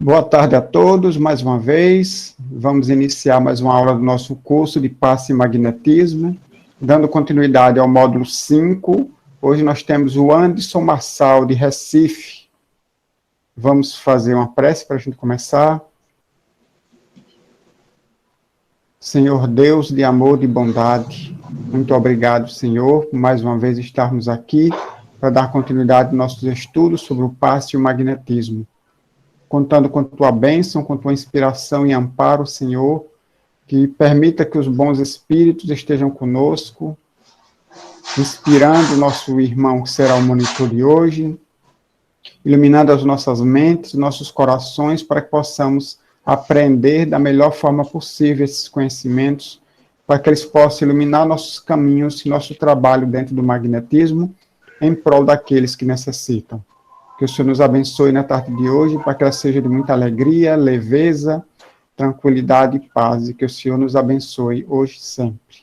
Boa tarde a todos, mais uma vez. Vamos iniciar mais uma aula do nosso curso de Passe e Magnetismo, dando continuidade ao módulo 5. Hoje nós temos o Anderson Marçal, de Recife. Vamos fazer uma prece para a gente começar. Senhor Deus de amor e bondade, muito obrigado, Senhor, por mais uma vez estarmos aqui para dar continuidade aos nossos estudos sobre o passe e o magnetismo. Contando com tua bênção, com tua inspiração e amparo, Senhor, que permita que os bons espíritos estejam conosco, inspirando o nosso irmão que será o monitor de hoje, iluminando as nossas mentes, nossos corações, para que possamos aprender da melhor forma possível esses conhecimentos, para que eles possam iluminar nossos caminhos e nosso trabalho dentro do magnetismo, em prol daqueles que necessitam. Que o Senhor nos abençoe na tarde de hoje, para que ela seja de muita alegria, leveza, tranquilidade e paz, e que o Senhor nos abençoe hoje e sempre.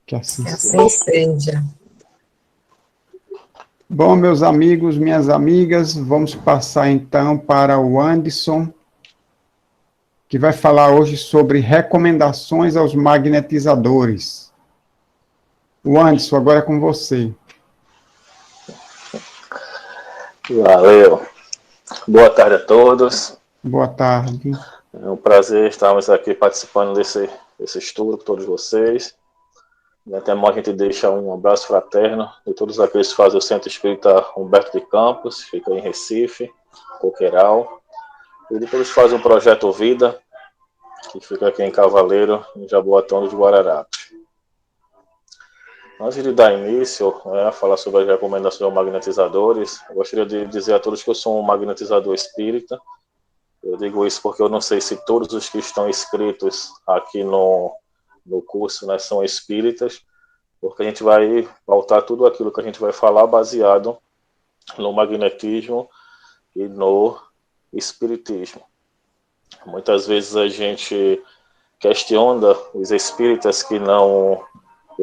Que assim seja. Bom, meus amigos, minhas amigas, vamos passar então para o Anderson, que vai falar hoje sobre recomendações aos magnetizadores. O Anderson, agora é com você. Valeu. Boa tarde a todos. Boa tarde. É um prazer estarmos aqui participando desse estudo com todos vocês. Até mais a gente deixa um abraço fraterno de todos aqueles que fazem o Centro Espírita Humberto de Campos, fica em Recife, Coqueiral, e de todos que fazem o Projeto Vida, que fica aqui em Cavaleiro, em Jaboatão dos Guararapes. Antes de dar início a falar sobre as recomendações aos magnetizadores, eu gostaria de dizer a todos que eu sou um magnetizador espírita. Eu digo isso porque eu não sei se todos os que estão inscritos aqui no curso, né, são espíritas, porque a gente vai pautar tudo aquilo que a gente vai falar baseado no magnetismo e no espiritismo. Muitas vezes a gente questiona os espíritas que não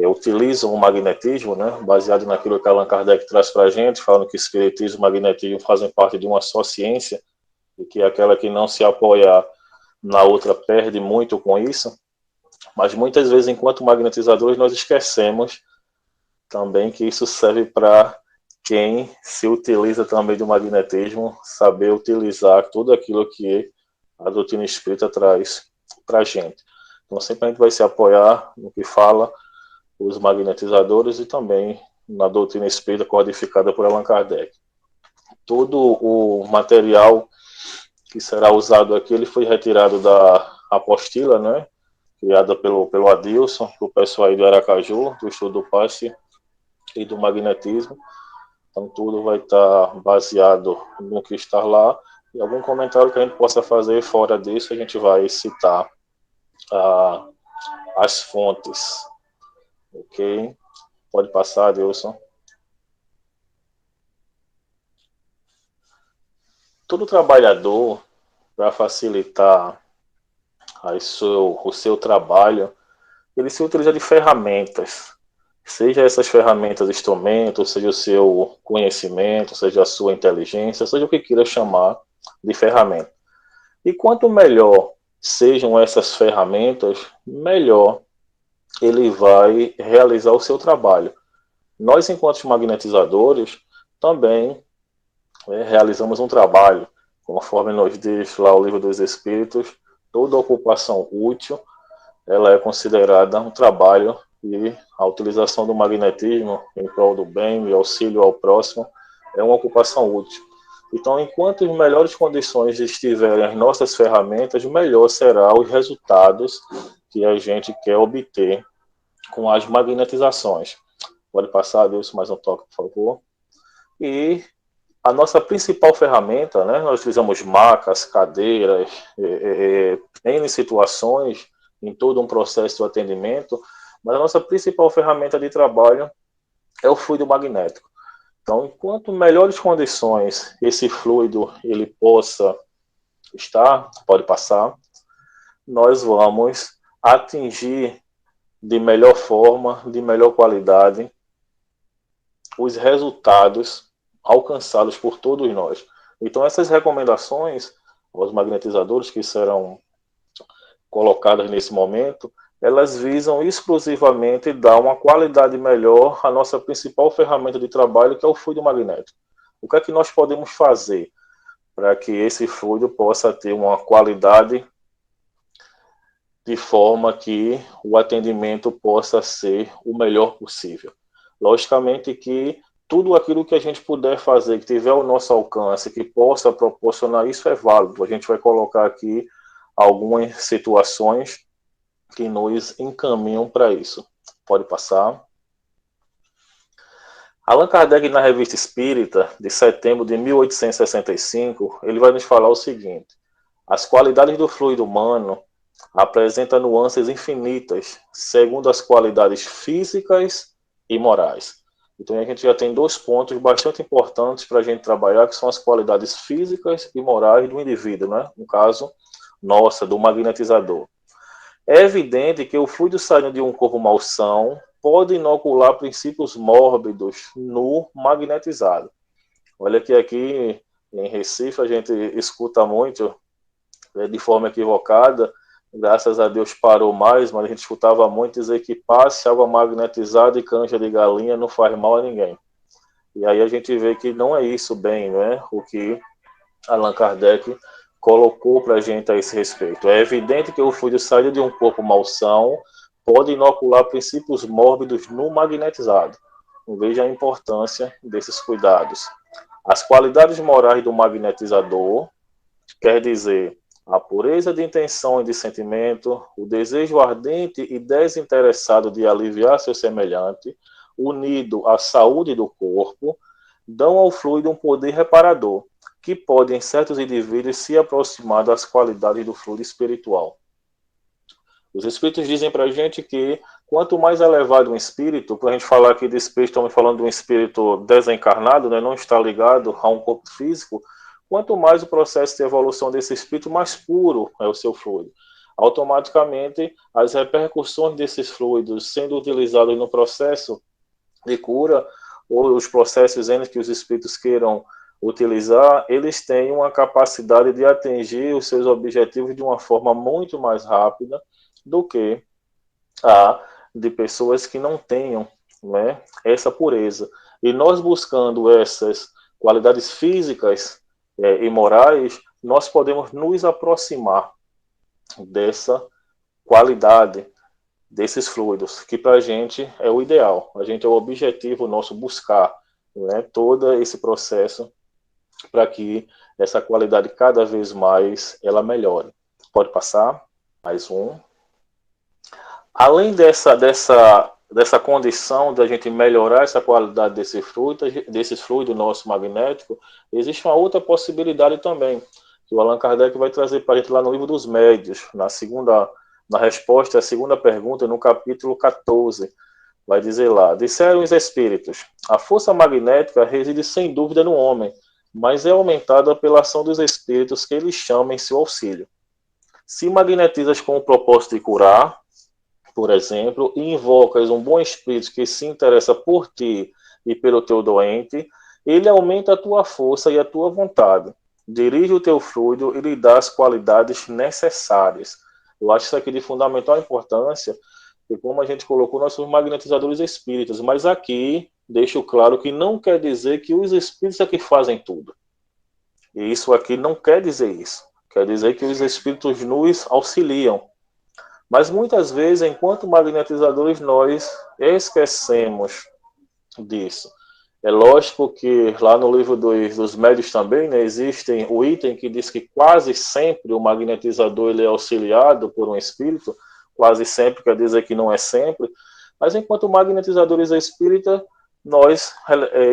utilizam o magnetismo, né, baseado naquilo que Allan Kardec traz para a gente, falando que espiritismo e magnetismo fazem parte de uma só ciência, e que aquela que não se apoia na outra perde muito com isso. Mas muitas vezes, enquanto magnetizadores, nós esquecemos também que isso serve para quem se utiliza também do magnetismo, saber utilizar tudo aquilo que a doutrina espírita traz para a gente. Então, sempre a gente vai se apoiar no que fala os magnetizadores e também na doutrina espírita codificada por Allan Kardec. Todo o material que será usado aqui, ele foi retirado da apostila, né, criada pelo Adilson, o pessoal aí do Aracaju, do estudo do passe e do magnetismo. Então tudo vai estar baseado no que está lá, e algum comentário que a gente possa fazer fora disso, a gente vai citar as fontes. Ok? Pode passar, Adilson. Todo trabalhador, para facilitar o seu trabalho, ele se utiliza de ferramentas, seja essas ferramentas instrumentos, seja o seu conhecimento, seja a sua inteligência, seja o que queira chamar de ferramenta. E quanto melhor sejam essas ferramentas, melhor ele vai realizar o seu trabalho. Nós, enquanto magnetizadores, também realizamos um trabalho, conforme nos diz lá o Livro dos Espíritos, toda ocupação útil, ela é considerada um trabalho, e a utilização do magnetismo em prol do bem e auxílio ao próximo é uma ocupação útil. Então, enquanto em melhores condições estiverem as nossas ferramentas, melhor serão os resultados que a gente quer obter com as magnetizações. Pode passar, Deus, mais um toque, por favor. E a nossa principal ferramenta, né, nós utilizamos macas, cadeiras, N situações, em todo um processo de atendimento, mas a nossa principal ferramenta de trabalho é o fluido magnético. Então, enquanto melhores condições esse fluido ele possa estar, pode passar, nós vamos atingir de melhor forma, de melhor qualidade, os resultados alcançados por todos nós. Então, essas recomendações aos magnetizadores que serão colocadas nesse momento, elas visam exclusivamente dar uma qualidade melhor à nossa principal ferramenta de trabalho, que é o fluido magnético. O que é que nós podemos fazer para que esse fluido possa ter uma qualidade de forma que o atendimento possa ser o melhor possível? Logicamente que tudo aquilo que a gente puder fazer, que tiver ao nosso alcance, que possa proporcionar isso, é válido. A gente vai colocar aqui algumas situações que nos encaminham para isso. Pode passar. Allan Kardec, na Revista Espírita, de setembro de 1865, ele vai nos falar o seguinte: as qualidades do fluido humano apresentam nuances infinitas, segundo as qualidades físicas e morais. Então a gente já tem dois pontos bastante importantes para a gente trabalhar, que são as qualidades físicas e morais do indivíduo, né? No caso, nossa, do magnetizador. É evidente que o fluido saindo de um corpo malsão pode inocular princípios mórbidos no magnetizado. Olha que aqui em Recife a gente escuta muito, de forma equivocada, graças a Deus parou mais, mas a gente escutava muito dizer que passe água magnetizada e canja de galinha não faz mal a ninguém. E aí a gente vê que não é isso bem, né? O que Allan Kardec colocou para a gente a esse respeito. É evidente que o fluido saído de um corpo malsão pode inocular princípios mórbidos no magnetizado. Veja a importância desses cuidados. As qualidades morais do magnetizador, quer dizer, a pureza de intenção e de sentimento, o desejo ardente e desinteressado de aliviar seu semelhante, unido à saúde do corpo, dão ao fluido um poder reparador, que pode, em certos indivíduos, se aproximar das qualidades do fluido espiritual. Os espíritos dizem para a gente que quanto mais elevado um espírito, quando a gente falar aqui de espírito, estamos falando de um espírito desencarnado, né, não está ligado a um corpo físico, quanto mais o processo de evolução desse espírito, mais puro é o seu fluido. Automaticamente, as repercussões desses fluidos sendo utilizados no processo de cura, ou os processos em que os espíritos queiram utilizar, eles têm uma capacidade de atingir os seus objetivos de uma forma muito mais rápida do que a de pessoas que não tenham, né, essa pureza. E nós buscando essas qualidades físicas e morais, nós podemos nos aproximar dessa qualidade desses fluidos, que para a gente é o ideal, a gente é o objetivo nosso buscar, né, todo esse processo para que essa qualidade cada vez mais ela melhore. Pode passar? Mais um. Além dessa condição da gente melhorar essa qualidade desses fluidos nosso magnético, existe uma outra possibilidade também, que o Allan Kardec vai trazer para a gente lá no Livro dos Médios, na resposta à segunda pergunta, no capítulo 14, vai dizer lá: disseram os espíritos, a força magnética reside sem dúvida no homem, mas é aumentada pela ação dos espíritos que eles chamam em seu auxílio. Se magnetizas com o propósito de curar, por exemplo, e invocas um bom espírito que se interessa por ti e pelo teu doente, ele aumenta a tua força e a tua vontade, dirige o teu fluido e lhe dá as qualidades necessárias. Eu acho isso aqui de fundamental importância, porque como a gente colocou, nós somos magnetizadores espíritas, mas aqui deixo claro que não quer dizer que os espíritos é que fazem tudo. E isso aqui não quer dizer isso. Quer dizer que os espíritos nos auxiliam. Mas muitas vezes, enquanto magnetizadores, nós esquecemos disso. É lógico que lá no livro dos médios também, né, existe o item que diz que quase sempre o magnetizador ele é auxiliado por um espírito, quase sempre quer dizer que não é sempre, mas enquanto magnetizadores espíritas, nós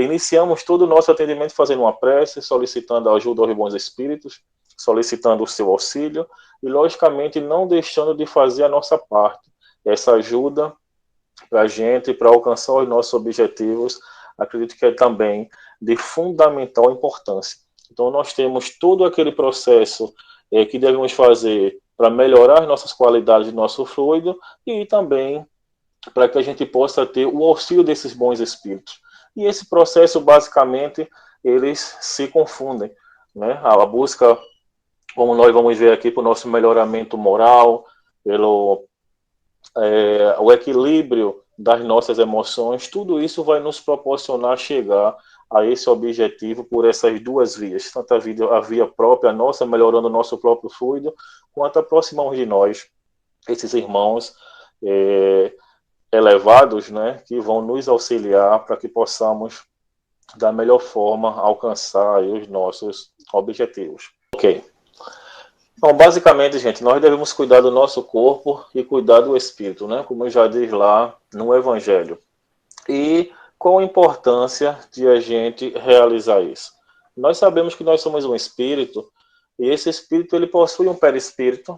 iniciamos todo o nosso atendimento fazendo uma prece, solicitando a ajuda aos bons espíritos, solicitando o seu auxílio e, logicamente, não deixando de fazer a nossa parte. Essa ajuda para a gente, para alcançar os nossos objetivos, acredito que é também de fundamental importância. Então, nós temos todo aquele processo que devemos fazer para melhorar as nossas qualidades do nosso fluido e também para que a gente possa ter o auxílio desses bons espíritos. E esse processo, basicamente, eles se confundem. né? A busca, como nós vamos ver aqui, para o nosso melhoramento moral, pelo o equilíbrio das nossas emoções, tudo isso vai nos proporcionar chegar a esse objetivo por essas duas vias, tanto a via própria nossa, melhorando o nosso próprio fluido, quanto aproximamos de nós esses irmãos elevados, né, que vão nos auxiliar para que possamos, da melhor forma, alcançar aí os nossos objetivos. Ok. Então, basicamente, gente, nós devemos cuidar do nosso corpo e cuidar do espírito, né? Como já diz lá no Evangelho. E qual a importância de a gente realizar isso? Nós sabemos que nós somos um espírito, e esse espírito ele possui um perispírito,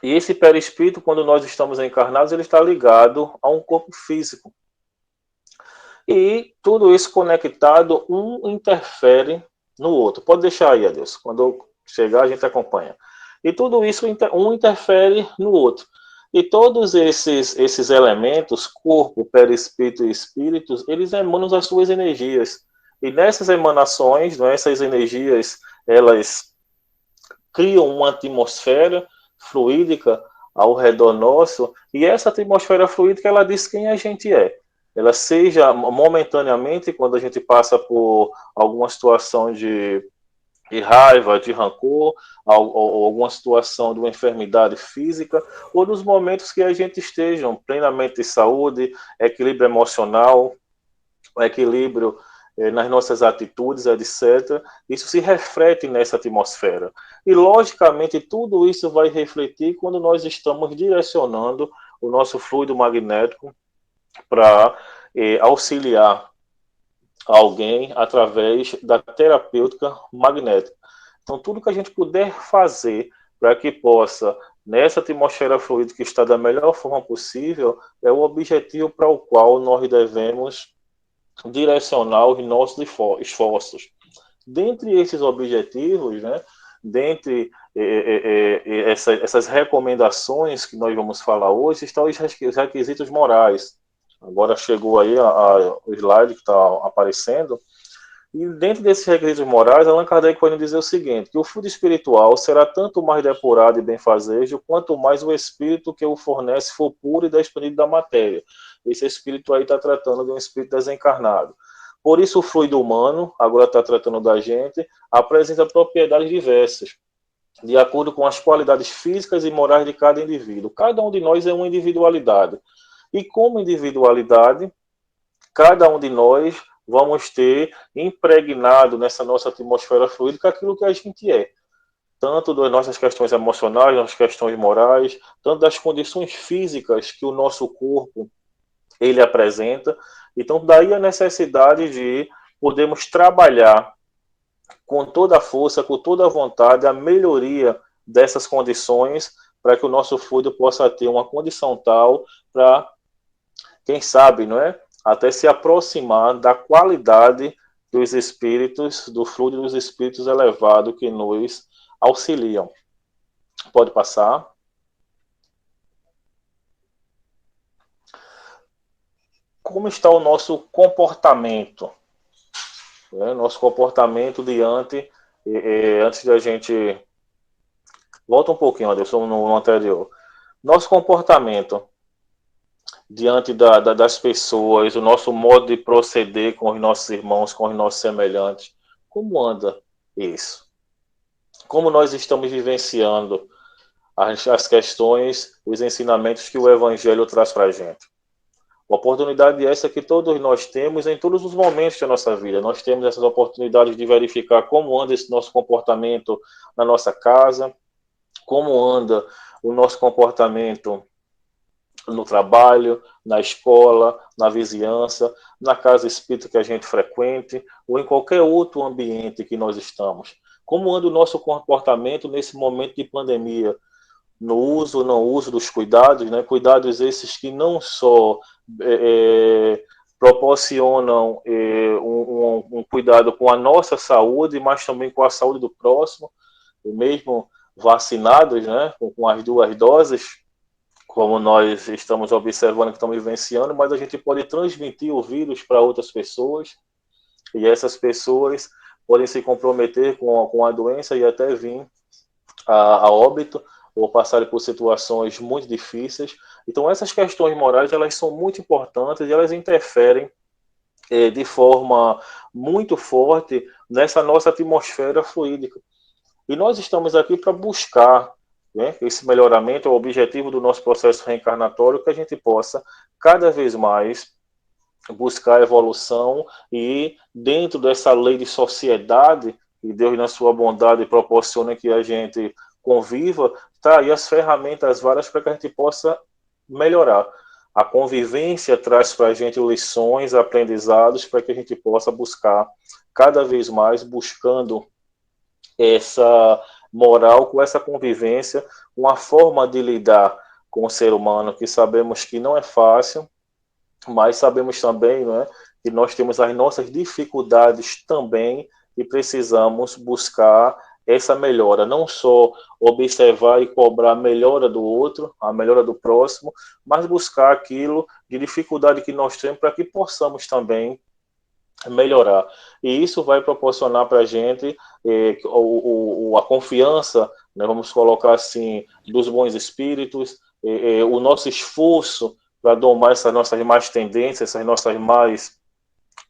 e esse perispírito, quando nós estamos encarnados, ele está ligado a um corpo físico. E tudo isso conectado, um interfere no outro. Pode deixar aí, Adeus. Quando chegar, a gente acompanha. E tudo isso um interfere no outro. E todos esses elementos, corpo, perispírito e espíritos, eles emanam as suas energias. E nessas emanações, essas energias, elas criam uma atmosfera fluídica ao redor nosso, e essa atmosfera fluídica, ela diz quem a gente é. Ela seja momentaneamente, quando a gente passa por alguma situação de raiva, de rancor, ou alguma situação de uma enfermidade física, ou nos momentos que a gente esteja plenamente em saúde, equilíbrio emocional, equilíbrio nas nossas atitudes, etc. Isso se reflete nessa atmosfera. E, logicamente, tudo isso vai refletir quando nós estamos direcionando o nosso fluido magnético para auxiliar alguém através da terapêutica magnética. Então, tudo que a gente puder fazer para que possa, nessa atmosfera fluida que está da melhor forma possível, é o objetivo para o qual nós devemos direcionar os nossos esforços. Dentre esses objetivos, né, dentre essas recomendações que nós vamos falar hoje, estão os requisitos morais. Agora chegou aí o slide que está aparecendo. E dentro desses requisitos morais, Allan Kardec pode dizer o seguinte, que o fluido espiritual será tanto mais depurado e benfazejo, quanto mais o espírito que o fornece for puro e desprendido da matéria. Esse espírito aí está tratando de um espírito desencarnado. Por isso o fluido humano, agora está tratando da gente, apresenta propriedades diversas, de acordo com as qualidades físicas e morais de cada indivíduo. Cada um de nós é uma individualidade. E como individualidade, cada um de nós vamos ter impregnado nessa nossa atmosfera fluídica aquilo que a gente é. Tanto das nossas questões emocionais, das questões morais, tanto das condições físicas que o nosso corpo ele apresenta. Então, daí a necessidade de podermos trabalhar com toda a força, com toda a vontade, a melhoria dessas condições para que o nosso fluido possa ter uma condição tal para, quem sabe, não é? Até se aproximar da qualidade dos espíritos, do fluido dos espíritos elevado que nos auxiliam. Pode passar. Como está o nosso comportamento? Nosso comportamento diante, antes da gente... Volta um pouquinho, Anderson, no anterior. Nosso comportamento diante das pessoas, o nosso modo de proceder com os nossos irmãos, com os nossos semelhantes. Como anda isso? Como nós estamos vivenciando as questões, os ensinamentos que o Evangelho traz para a gente? Oportunidade essa que todos nós temos em todos os momentos da nossa vida. Nós temos essas oportunidades de verificar como anda esse nosso comportamento na nossa casa, como anda o nosso comportamento no trabalho, na escola, na vizinhança, na casa espírita que a gente frequente, ou em qualquer outro ambiente que nós estamos. Como anda o nosso comportamento nesse momento de pandemia? No uso ou não uso dos cuidados, né? Cuidados esses que não só proporcionam um cuidado com a nossa saúde, mas também com a saúde do próximo, e mesmo vacinados, né? Com as duas doses, como nós estamos observando, que estamos vivenciando, mas a gente pode transmitir o vírus para outras pessoas, e essas pessoas podem se comprometer com a doença e até vir a óbito, ou passarem por situações muito difíceis. Então, essas questões morais, elas são muito importantes e elas interferem de forma muito forte nessa nossa atmosfera fluídica. E nós estamos aqui para buscar, né, esse melhoramento, o objetivo do nosso processo reencarnatório, que a gente possa cada vez mais buscar evolução e dentro dessa lei de sociedade, que Deus na sua bondade proporciona que a gente conviva, tá aí as ferramentas várias para que a gente possa melhorar. A convivência traz para a gente lições, aprendizados, para que a gente possa buscar cada vez mais, buscando essa moral, com essa convivência, uma forma de lidar com o ser humano que sabemos que não é fácil, mas sabemos também, né, que nós temos as nossas dificuldades também e precisamos buscar essa melhora, não só observar e cobrar a melhora do outro, a melhora do próximo, mas buscar aquilo de dificuldade que nós temos para que possamos também melhorar. E isso vai proporcionar para a gente a confiança, né, vamos colocar assim, dos bons espíritos, o nosso esforço para domar essas nossas más tendências, essas nossas más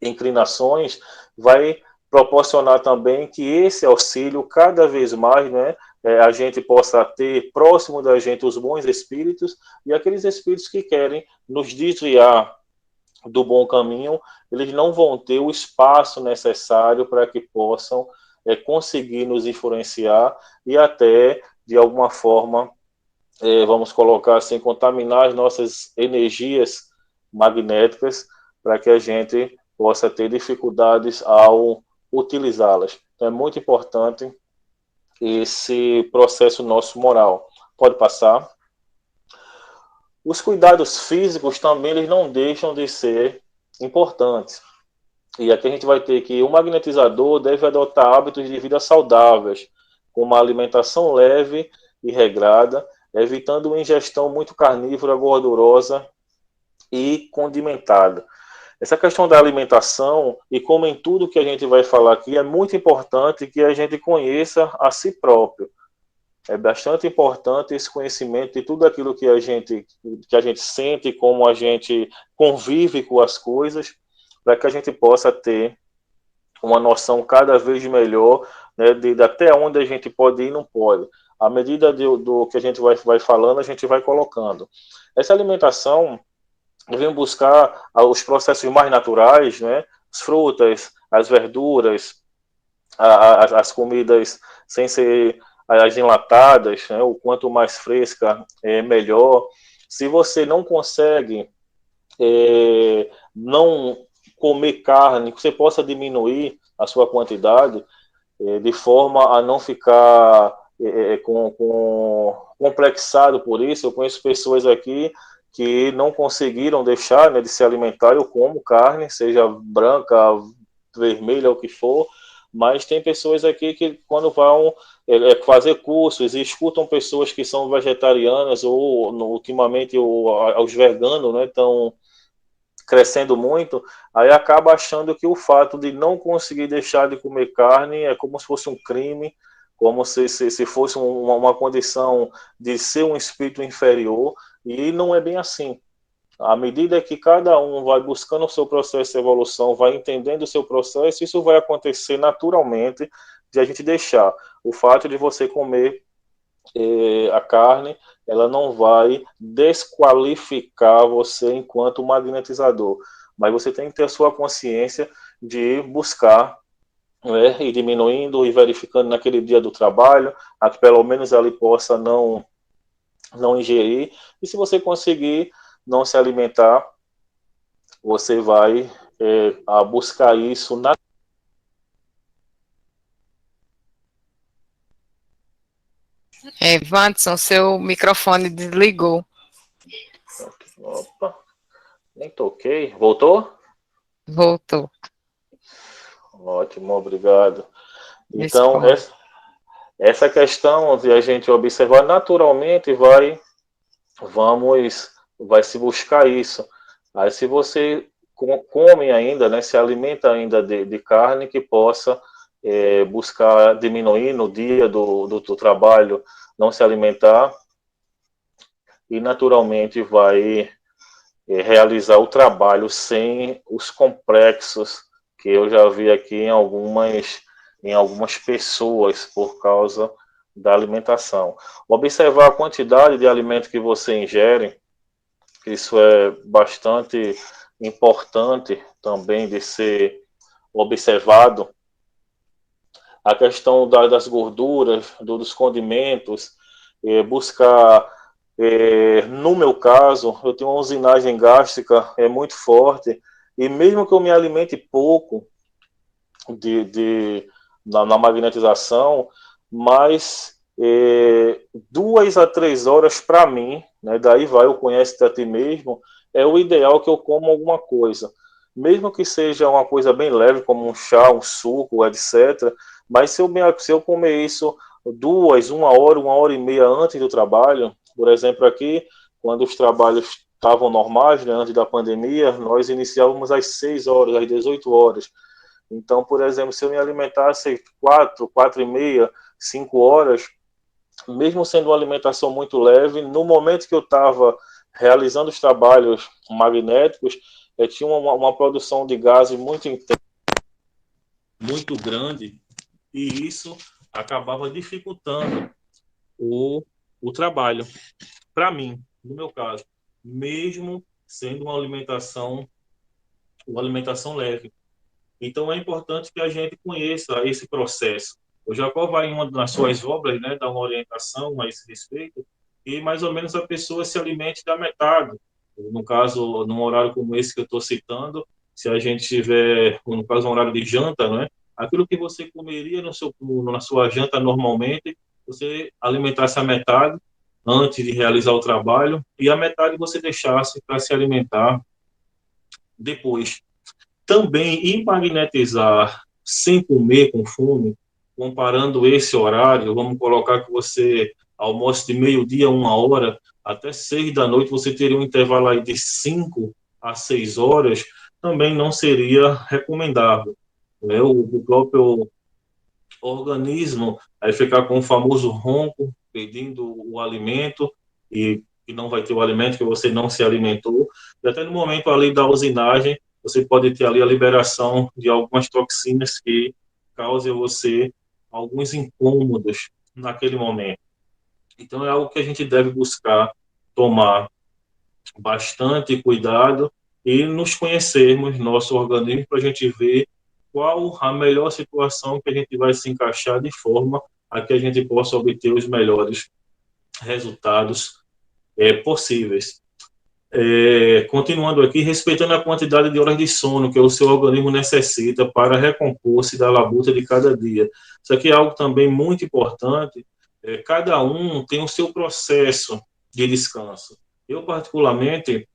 inclinações, vai proporcionar também que esse auxílio, cada vez mais, né, a gente possa ter próximo da gente os bons espíritos e aqueles espíritos que querem nos desviar do bom caminho, eles não vão ter o espaço necessário para que possam conseguir nos influenciar e até, de alguma forma, vamos colocar assim, contaminar as nossas energias magnéticas para que a gente possa ter dificuldades ao utilizá-las. Então, é muito importante esse processo nosso moral. Pode passar. Os cuidados físicos também eles não deixam de ser importantes. E aqui a gente vai ter que o magnetizador deve adotar hábitos de vida saudáveis, com uma alimentação leve e regrada, evitando uma ingestão muito carnívora, gordurosa e condimentada. Essa questão da alimentação, e como em tudo que a gente vai falar aqui, é muito importante que a gente conheça a si próprio. É bastante importante esse conhecimento de tudo aquilo que a gente sente, como a gente convive com as coisas, para que a gente possa ter uma noção cada vez melhor, né, de até onde a gente pode ir e não pode. À medida do que a gente vai falando, a gente vai colocando. Essa alimentação vem buscar os processos mais naturais, né, as frutas, as verduras, as comidas sem ser as enlatadas, né, o quanto mais fresca é melhor. Se você não consegue não comer carne, que você possa diminuir a sua quantidade de forma a não ficar complexado por isso. Eu conheço pessoas aqui que não conseguiram deixar, né, de se alimentar. Eu como carne, seja branca, vermelha, o que for, mas tem pessoas aqui que quando vão fazer cursos e escutam pessoas que são vegetarianas ou ultimamente os veganos, né, estão crescendo muito, aí acaba achando que o fato de não conseguir deixar de comer carne é como se fosse um crime, como se fosse uma condição de ser um espírito inferior, e não é bem assim. À medida que cada um vai buscando o seu processo de evolução, vai entendendo o seu processo, isso vai acontecer naturalmente de a gente deixar. O fato de você comer a carne, ela não vai desqualificar você enquanto magnetizador, mas você tem que ter a sua consciência de buscar, né, e diminuindo e verificando naquele dia do trabalho, a que pelo menos ele possa não ingerir, e se você conseguir não se alimentar, você vai a buscar isso na Wanderson, seu microfone desligou. Opa, nem toquei. Voltou? Voltou. Ótimo, obrigado. Então, Desculpa. essa questão de a gente observar naturalmente vai se buscar isso. Aí se você come ainda, né, se alimenta ainda de carne, que possa buscar diminuir no dia do trabalho, não se alimentar, e naturalmente vai realizar o trabalho sem os complexos que eu já vi aqui em algumas pessoas por causa da alimentação. Observar a quantidade de alimento que você ingere, isso é bastante importante também de ser observado. A questão das gorduras, dos condimentos, buscar, no meu caso, eu tenho uma usinagem gástrica muito forte, e mesmo que eu me alimente pouco na magnetização, mas 2 a 3 horas para mim, né, daí vai o conhece-te a ti mesmo, é o ideal que eu como alguma coisa. Mesmo que seja uma coisa bem leve, como um chá, um suco, etc. Mas se eu comer isso 1 hora e meia antes do trabalho, por exemplo, aqui, quando os trabalhos estavam normais, né, antes da pandemia, nós iniciávamos às 6 horas, às 18 horas. Então, por exemplo, se eu me alimentasse 4 e meia, 5 horas, mesmo sendo uma alimentação muito leve, no momento que eu estava realizando os trabalhos magnéticos, tinha uma produção de gases muito intensa, muito grande, e isso acabava dificultando o trabalho. Para mim, no meu caso, mesmo sendo uma alimentação leve. Então, é importante que a gente conheça esse processo. O Jacó vai em uma das suas obras, né, dar uma orientação a esse respeito, e mais ou menos a pessoa se alimente da metade. No caso, num horário como esse que eu estou citando, se a gente tiver, no caso, um horário de janta, né, aquilo que você comeria na sua janta normalmente, você alimentasse a metade antes de realizar o trabalho, e a metade você deixasse para se alimentar depois. Também em magnetizar sem comer com fome, comparando esse horário, vamos colocar que você almoça de meio-dia a 1 hora, até 6 da noite você teria um intervalo aí de 5 a 6 horas, também não seria recomendável, né? O próprio organismo vai ficar com o famoso ronco, pedindo o alimento, e não vai ter o alimento que você não se alimentou, e até no momento ali da usinagem, você pode ter ali a liberação de algumas toxinas que causem a você alguns incômodos naquele momento. Então, é algo que a gente deve buscar tomar bastante cuidado e nos conhecermos, nosso organismo, para a gente ver qual a melhor situação que a gente vai se encaixar de forma a que a gente possa obter os melhores resultados possíveis. Continuando aqui, respeitando a quantidade de horas de sono que o seu organismo necessita para recompor-se da labuta de cada dia. Isso aqui é algo também muito importante. Cada um tem o seu processo de descanso. Eu, particularmente,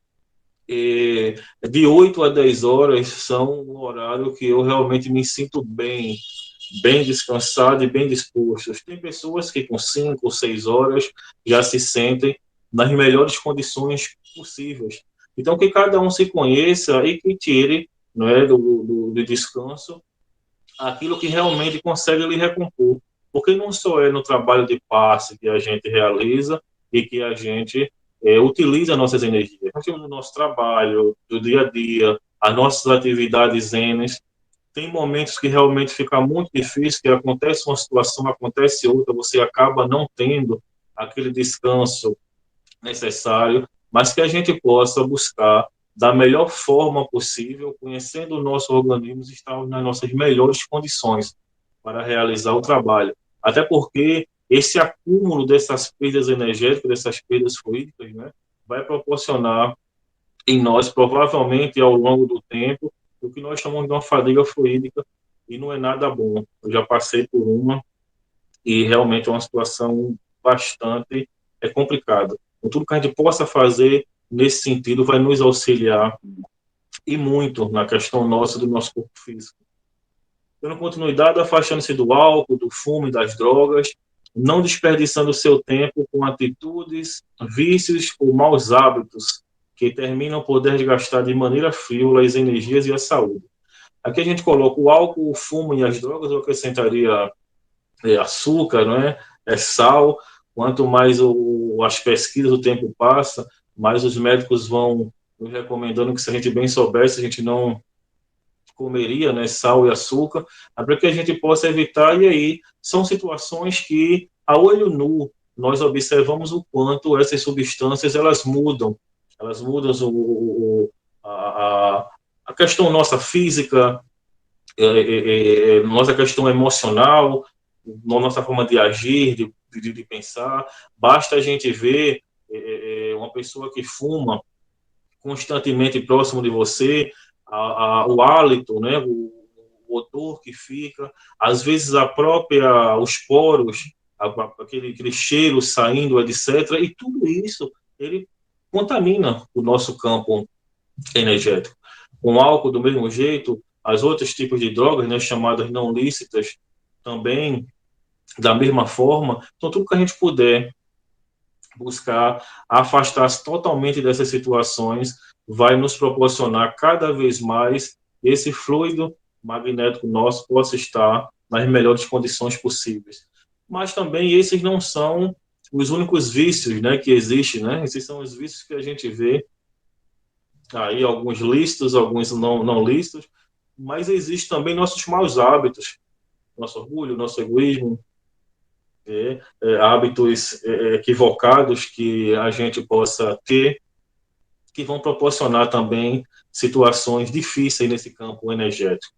de 8 a 10 horas são um horário que eu realmente me sinto bem descansado e bem disposto. Tem pessoas que com 5 ou 6 horas já se sentem nas melhores condições possíveis. Então, que cada um se conheça e que tire, não é, do descanso aquilo que realmente consegue lhe recompor. Porque não só é no trabalho de passe que a gente realiza e que a gente utiliza nossas energias. Nós temos o nosso trabalho, do dia a dia, as nossas atividades zenes. Tem momentos que realmente fica muito difícil, que acontece uma situação, acontece outra, você acaba não tendo aquele descanso necessário, mas que a gente possa buscar da melhor forma possível, conhecendo o nosso organismo, estar nas nossas melhores condições para realizar o trabalho. Até porque esse acúmulo dessas perdas energéticas, dessas perdas fluídicas, né, vai proporcionar em nós, provavelmente, ao longo do tempo, o que nós chamamos de uma fadiga fluídica, e não é nada bom. Eu já passei por uma, e realmente é uma situação bastante complicada. Então, tudo que a gente possa fazer nesse sentido vai nos auxiliar, e muito, na questão nossa, do nosso corpo físico. Dando continuidade, afastando-se do álcool, do fumo e das drogas, não desperdiçando o seu tempo com atitudes, vícios ou maus hábitos que terminam por desgastar de maneira frívola as energias e a saúde. Aqui a gente coloca o álcool, o fumo e as drogas, eu acrescentaria açúcar, não é? Sal. Quanto mais as pesquisas, o tempo passa, mais os médicos vão nos recomendando que, se a gente bem soubesse, a gente não comeria, né, sal e açúcar, para que a gente possa evitar. E aí são situações que, a olho nu, nós observamos o quanto essas substâncias elas mudam a questão nossa física, nossa questão emocional, nossa forma de agir, de pensar. Basta a gente ver uma pessoa que fuma constantemente próximo de você, o hálito, né, o odor que fica, às vezes os poros, aquele cheiro saindo, etc. E tudo isso, ele contamina o nosso campo energético. Com álcool, do mesmo jeito, as outros tipos de drogas, né, chamadas não lícitas, também da mesma forma. Então, tudo que a gente puder buscar afastar-se totalmente dessas situações vai nos proporcionar cada vez mais esse fluido magnético nosso possa estar nas melhores condições possíveis. Mas também esses não são os únicos vícios, né, que existem, né? Esses são os vícios que a gente vê aí, alguns lícitos, alguns não lícitos, mas existem também nossos maus hábitos, nosso orgulho, nosso egoísmo, hábitos equivocados que a gente possa ter, que vão proporcionar também situações difíceis nesse campo energético.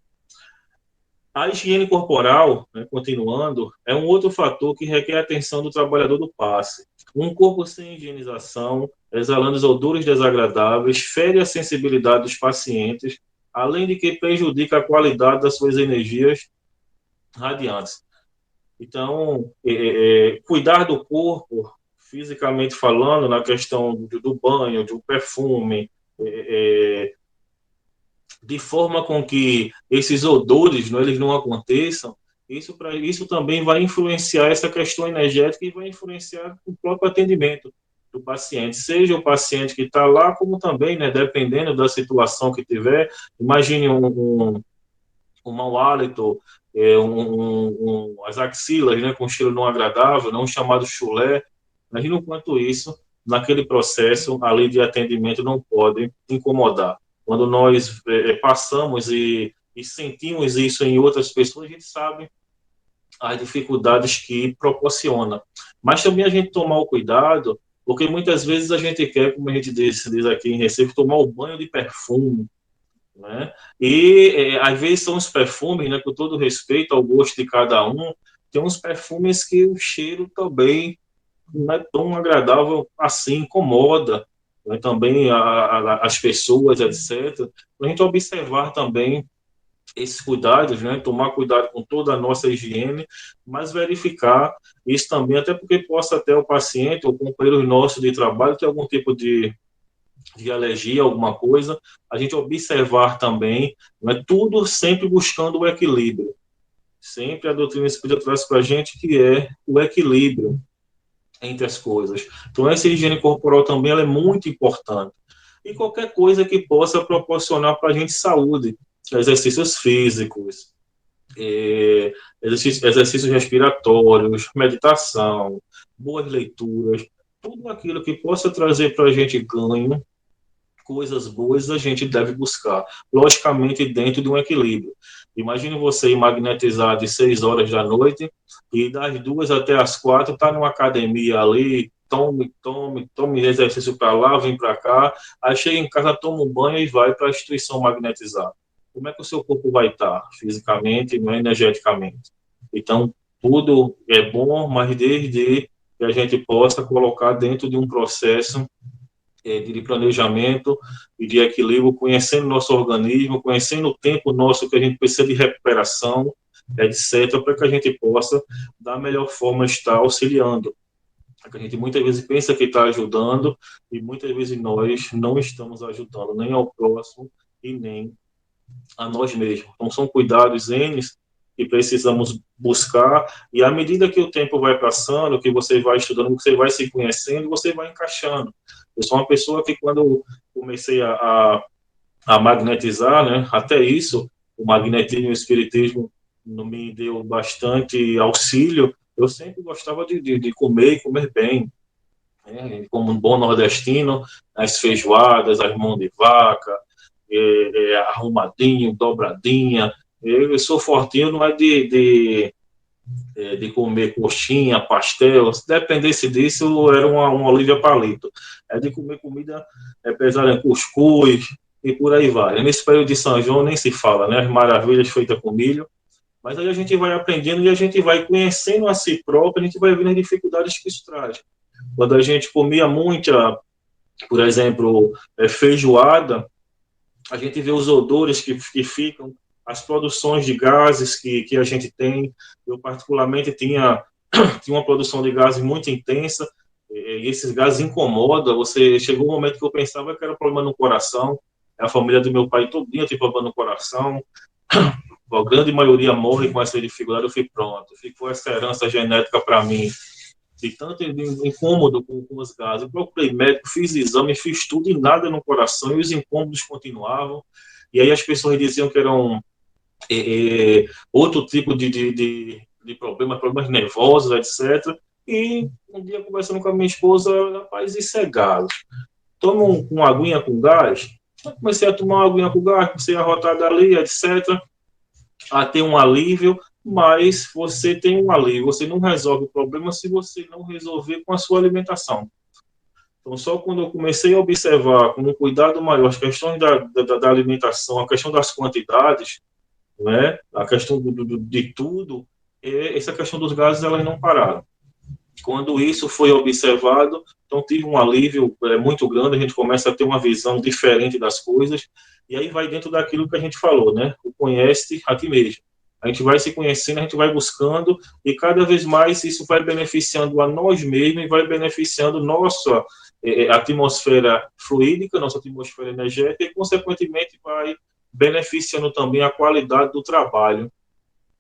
A higiene corporal, né, continuando, é um outro fator que requer a atenção do trabalhador do passe. Um corpo sem higienização, exalando os odores desagradáveis, fere a sensibilidade dos pacientes, além de que prejudica a qualidade das suas energias radiantes. Então, cuidar do corpo, fisicamente falando, na questão do banho, do perfume, de forma com que esses odores, não, eles não aconteçam, isso também vai influenciar essa questão energética e vai influenciar o próprio atendimento do paciente, seja o paciente que está lá, como também, né, dependendo da situação que tiver. Imagine um mau hálito, as axilas, né, com cheiro não agradável, não chamado chulé. Imagina o quanto isso, naquele processo ali de atendimento, não pode incomodar. Quando nós passamos e sentimos isso em outras pessoas, a gente sabe as dificuldades que proporciona. Mas também a gente tomar o cuidado, porque muitas vezes a gente quer, como a gente diz aqui em Recife, tomar o banho de perfume, né? E às vezes são os perfumes, né, com todo respeito ao gosto de cada um, tem uns perfumes que o cheiro também não é tão agradável assim, incomoda, né, também as pessoas, etc. A gente observar também esses cuidados, né, tomar cuidado com toda a nossa higiene, mas verificar isso também, até porque possa até o paciente ou companheiro nosso de trabalho ter algum tipo de alergia, alguma coisa, a gente observar também, né, tudo sempre buscando o equilíbrio. Sempre a doutrina espírita traz para a gente que é o equilíbrio entre as coisas. Então, essa higiene corporal também ela é muito importante. E qualquer coisa que possa proporcionar para a gente saúde, exercícios físicos, exercícios respiratórios, meditação, boas leituras, tudo aquilo que possa trazer para a gente ganho, coisas boas a gente deve buscar, logicamente dentro de um equilíbrio. Imagine você ir magnetizar de 6 horas da noite e das 2 até as 4 tá numa academia ali, tome exercício para lá, vem para cá, aí chega em casa, toma um banho e vai para a instituição magnetizar. Como é que o seu corpo vai estar fisicamente e energeticamente? Então, tudo é bom, mas desde que a gente possa colocar dentro de um processo de planejamento e de equilíbrio, conhecendo nosso organismo, conhecendo o tempo nosso que a gente precisa de recuperação, etc., para que a gente possa, da melhor forma, estar auxiliando. A gente muitas vezes pensa que está ajudando e muitas vezes nós não estamos ajudando nem ao próximo e nem a nós mesmos. Então, são cuidados N que precisamos buscar, e à medida que o tempo vai passando, que você vai estudando, que você vai se conhecendo, você vai encaixando. Eu sou uma pessoa que, quando eu comecei a magnetizar, né, até isso, o magnetismo e o espiritismo não me deu bastante auxílio, eu sempre gostava de comer e comer bem, né? Como um bom nordestino, as feijoadas, as mãos de vaca, arrumadinho, dobradinha. Eu sou fortinho, não é de comer coxinha, pastel. Se dependesse disso, era uma Olívia Palito. É de comer comida pesada, cuscuz e por aí vai. Nesse período de São João nem se fala, né? As maravilhas feitas com milho. Mas aí a gente vai aprendendo e a gente vai conhecendo a si próprio, a gente vai vendo as dificuldades que isso traz. Quando a gente comia muita, por exemplo, feijoada, a gente vê os odores que ficam, as produções de gases que a gente tem. Eu, particularmente, tinha uma produção de gases muito intensa, e esses gases incomodam. Chegou um momento que eu pensava que era problema no coração, a família do meu pai todinha tem problema no coração, a grande maioria morre com essa dificuldade. Eu fui pronto, ficou essa herança genética para mim, de tanto incômodo com os gases. Eu procurei médico, fiz exame, fiz tudo e nada no coração, e os incômodos continuavam. E aí as pessoas diziam que eram outro tipo de problemas nervosos, etc. E um dia, conversando com a minha esposa, rapaz, isso é gás. Toma uma aguinha com gás. Eu comecei a tomar uma aguinha com gás, comecei a rotar dali, etc. A ter um alívio, mas você tem um alívio, você não resolve o problema se você não resolver com a sua alimentação. Então, só quando eu comecei a observar com um cuidado maior as questões da alimentação, a questão das quantidades, né, a questão de tudo, essa questão dos gases, elas não pararam. Quando isso foi observado, então tive um alívio muito grande, a gente começa a ter uma visão diferente das coisas, e aí vai dentro daquilo que a gente falou, né? O conhece a ti mesmo. A gente vai se conhecendo, a gente vai buscando, e cada vez mais isso vai beneficiando a nós mesmos e vai beneficiando nossa atmosfera fluídica, nossa atmosfera energética, e consequentemente vai beneficiando também a qualidade do trabalho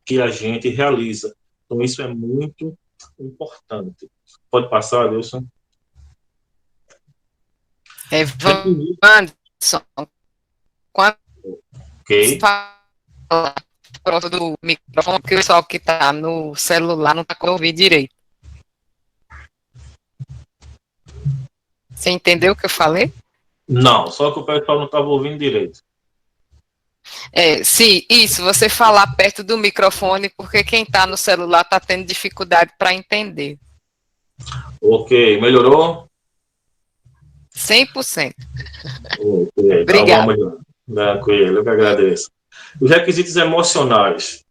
que a gente realiza. Então isso é muito importante. Pode passar, Adilson? Wanderson, quando Ok. fala próximo do microfone, porque o pessoal que está no celular não está com ouvir direito. Você entendeu o que eu falei? Não, só que o pessoal não estava ouvindo direito. Sim, isso, você falar perto do microfone, porque quem está no celular está tendo dificuldade para entender. Ok, melhorou? 100%. Ok, Obrigada. Então vamos lá. Tranquilo, eu que agradeço. Os requisitos emocionais.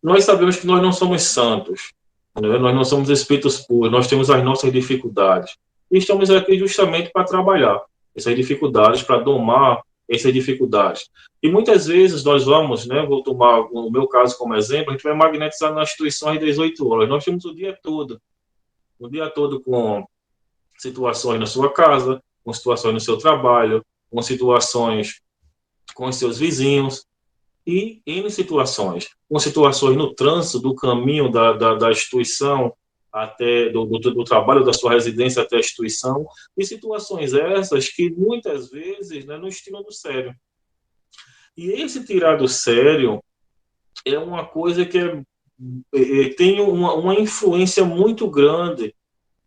Nós sabemos que nós não somos santos, né? Nós não somos espíritos puros, nós temos as nossas dificuldades. E estamos aqui justamente para trabalhar essas dificuldades, para domar essas dificuldades. E muitas vezes nós vamos, né, vou tomar o meu caso como exemplo, a gente vai magnetizar nas instituições às 18 horas. Nós temos o dia todo com situações na sua casa, com situações no seu trabalho, com situações com os seus vizinhos, e em situações, com situações no trânsito do caminho da instituição até do trabalho da sua residência até a instituição, e situações essas que muitas vezes, né, nos tiram do sério. E esse tirar do sério é uma coisa que tem uma influência muito grande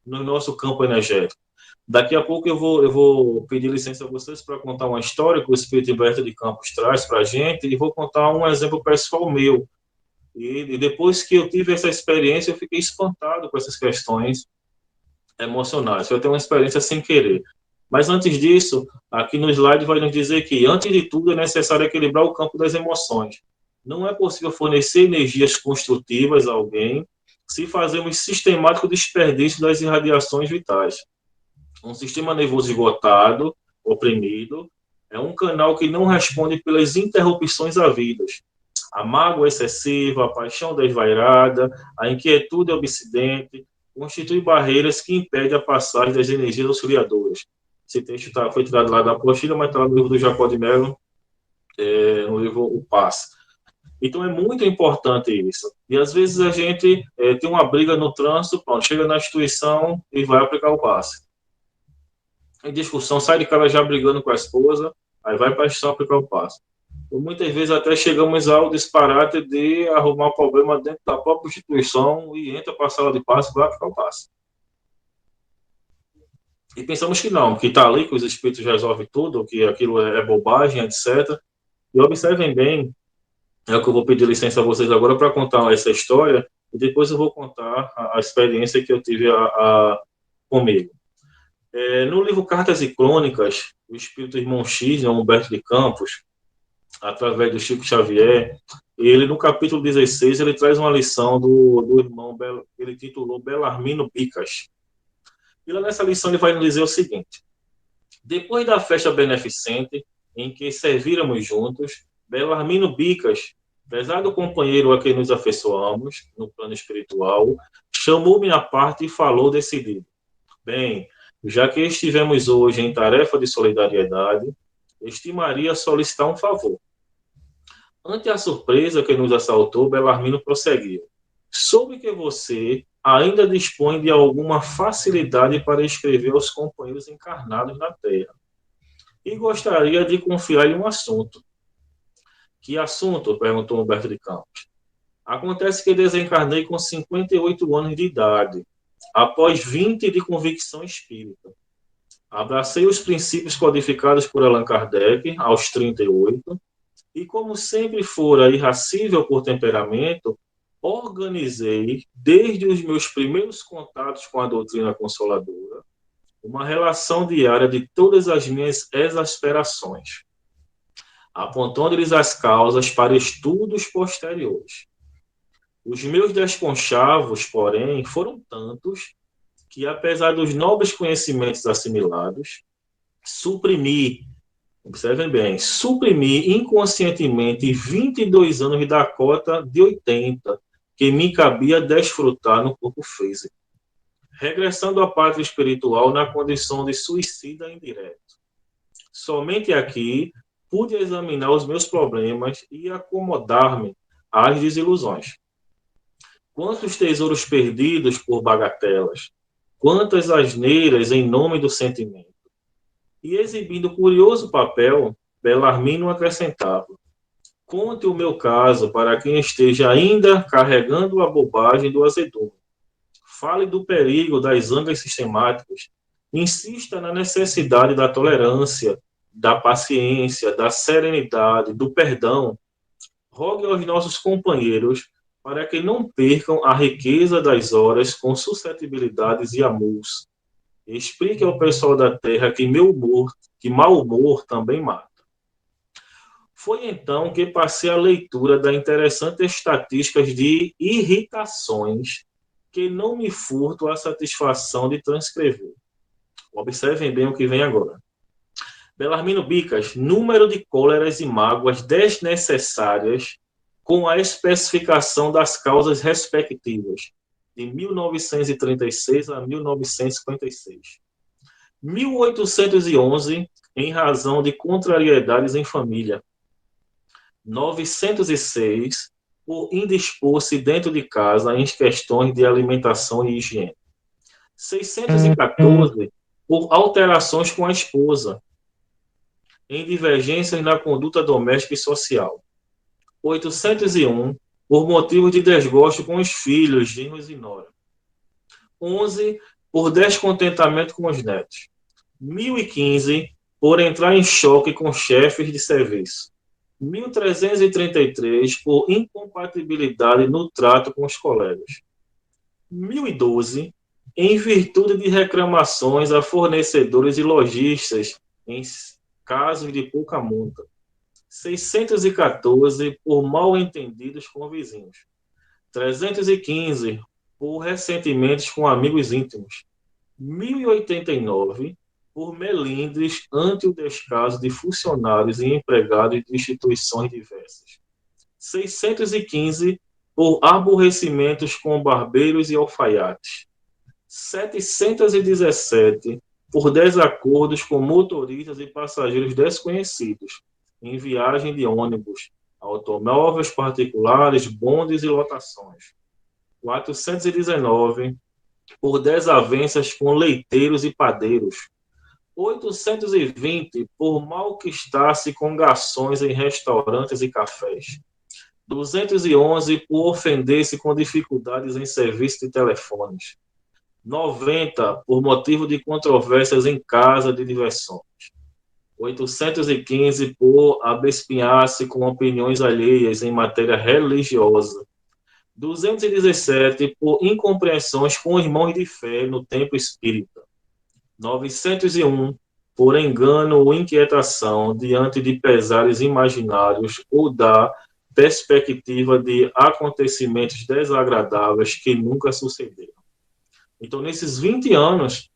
no nosso campo energético. Daqui a pouco eu vou pedir licença a vocês para contar uma história que o Espírito Liberta de Campos traz para a gente, e vou contar um exemplo pessoal meu. E depois que eu tive essa experiência, eu fiquei espantado com essas questões emocionais. Foi até uma experiência sem querer. Mas antes disso, aqui no slide vai nos dizer que, antes de tudo, é necessário equilibrar o campo das emoções. Não é possível fornecer energias construtivas a alguém se fazemos sistemático desperdício das irradiações vitais. Um sistema nervoso esgotado, oprimido, é um canal que não responde pelas interrupções havidas. A mágoa excessiva, a paixão desvairada, a inquietude obsidente, constituem barreiras que impedem a passagem das energias auxiliadoras. Esse texto foi tirado lá da apostila, mas está lá no livro do Jacó de Mello, no livro O Passe. Então é muito importante isso. E às vezes a gente tem uma briga no trânsito, pronto, chega na instituição e vai aplicar o passe. Em discussão, sai de casa já brigando com a esposa, aí vai para a instituição aplicar o passe. Muitas vezes até chegamos ao disparate de arrumar um problema dentro da própria instituição e entra para a sala de passe para ficar o passe. E pensamos que não, que está ali, que os espíritos resolvem tudo, que aquilo é bobagem, etc. E observem bem, é o que eu vou pedir licença a vocês agora para contar essa história, e depois eu vou contar a experiência que eu tive comigo. No livro Cartas e Crônicas, o espírito Irmão X, Humberto de Campos, através do Chico Xavier, ele no capítulo 16, ele traz uma lição do irmão, ele titulou Belarmino Bicas. E lá nessa lição ele vai nos dizer o seguinte: depois da festa beneficente, em que servíramos juntos, Belarmino Bicas, pesado companheiro a quem nos afeiçoamos no plano espiritual, chamou-me à parte e falou decidido: bem, já que estivemos hoje em tarefa de solidariedade, estimaria solicitar um favor. Ante a surpresa que nos assaltou, Belarmino prosseguiu: soube que você ainda dispõe de alguma facilidade para escrever aos companheiros encarnados na Terra. E gostaria de confiar-lhe um assunto. Que assunto? Perguntou Humberto de Campos. Acontece que desencarnei com 58 anos de idade, após 20 de convicção espírita. Abracei os princípios codificados por Allan Kardec aos 38, e como sempre fora irracível por temperamento, organizei, desde os meus primeiros contatos com a doutrina consoladora, uma relação diária de todas as minhas exasperações, apontando-lhes as causas para estudos posteriores. Os meus desconchavos, porém, foram tantos que, apesar dos nobres conhecimentos assimilados, observem bem, suprimi inconscientemente 22 anos da cota de 80 que me cabia desfrutar no corpo físico, regressando à pátria espiritual na condição de suicida indireto. Somente aqui pude examinar os meus problemas e acomodar-me às desilusões. Quantos tesouros perdidos por bagatelas, quantas asneiras em nome do sentimento. E exibindo curioso papel, Belarmino acrescentava: conte o meu caso para quem esteja ainda carregando a bobagem do azedume. Fale do perigo das zangas sistemáticas. Insista na necessidade da tolerância, da paciência, da serenidade, do perdão. Rogue aos nossos companheiros para que não percam a riqueza das horas com suscetibilidades e amores. Explique ao pessoal da Terra que mau humor também mata. Foi então que passei a leitura da interessante estatísticas de irritações que não me furto a satisfação de transcrever. Observem bem o que vem agora. Belarmino Bicas, número de cóleras e mágoas desnecessárias com a especificação das causas respectivas, de 1936 a 1956. 1811, em razão de contrariedades em família. 906, por indispor-se dentro de casa em questões de alimentação e higiene. 614, por alterações com a esposa, em divergências na conduta doméstica e social. 801, por motivo de desgosto com os filhos, genros e nora. 11, por descontentamento com os netos. 1015, por entrar em choque com chefes de serviço. 1333, por incompatibilidade no trato com os colegas. 1012, em virtude de reclamações a fornecedores e lojistas em casos de pouca monta. 614, por mal-entendidos com vizinhos. 315, por ressentimentos com amigos íntimos. 1089, por melindres ante o descaso de funcionários e empregados de instituições diversas. 615, por aborrecimentos com barbeiros e alfaiates. 717, por desacordos com motoristas e passageiros desconhecidos, em viagem de ônibus, automóveis particulares, bondes e lotações. 419, por desavenças com leiteiros e padeiros. 820 por mal-que-estar-se com garçons em restaurantes e cafés. 211 por ofender-se com dificuldades em serviço de telefones. 90 por motivo de controvérsias em casa de diversões. 815 por abespinhar-se com opiniões alheias em matéria religiosa. 217 por incompreensões com irmãos de fé no tempo espírita. 901 por engano ou inquietação diante de pesares imaginários ou da perspectiva de acontecimentos desagradáveis que nunca sucederam. Então, nesses 20 anos